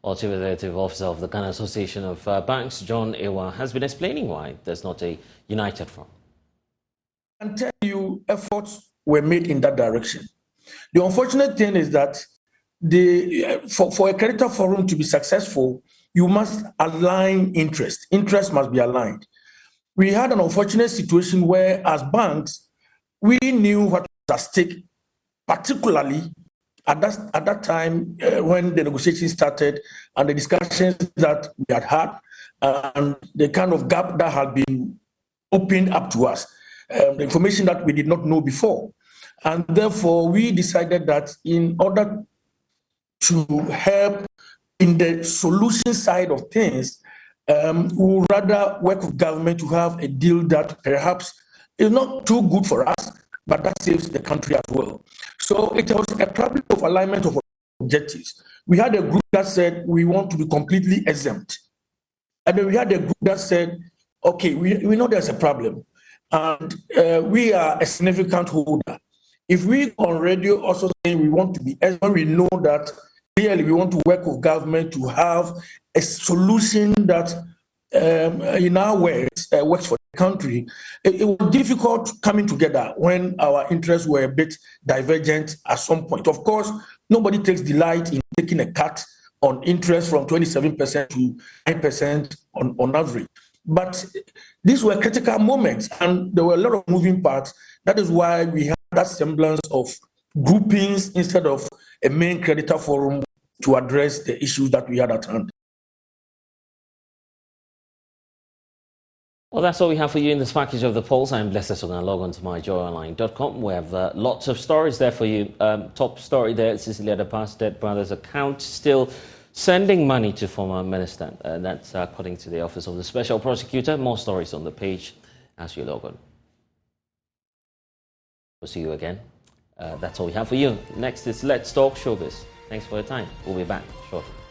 Well, Chief Executive Officer of the Ghana Association of Banks, John Ewa, has been explaining why there's not a united front. I can tell you efforts were made in that direction. The unfortunate thing is that for a creditor forum to be successful, you must align interest. Interest must be aligned. We had an unfortunate situation where, as banks, we knew what was at stake, particularly at that time when the negotiations started and the discussions that we had and the kind of gap that had been opened up to us, the information that we did not know before. And therefore, we decided that in order to help in the solution side of things, we would rather work with government to have a deal that perhaps is not too good for us, but that saves the country as well. So it was a problem of alignment of objectives. We had a group that said we want to be completely exempt. And then we had a group that said, okay, we know there's a problem. And we are a significant holder. If we on radio also saying we want to be exempt, we know that clearly we want to work with government to have a solution that, in our words, works for the country. It was difficult coming together when our interests were a bit divergent at some point. Of course, nobody takes delight in taking a cut on interest from 27% to 9% on average. But these were critical moments, and there were a lot of moving parts. That is why we had that semblance of groupings instead of a main creditor forum to address the issues that we had at hand. Well, that's all we have for you in this package of the polls. I'm Blessed, so log on to myjoyonline.com. We have lots of stories there for you. Top story there, Cecilia Dapaah's dead brother's account still sending money to former minister. That's according to the Office of the Special Prosecutor. More stories on the page as you log on. We'll see you again. That's all we have for you. Next is Let's Talk Showbiz. Thanks for your time. We'll be back shortly.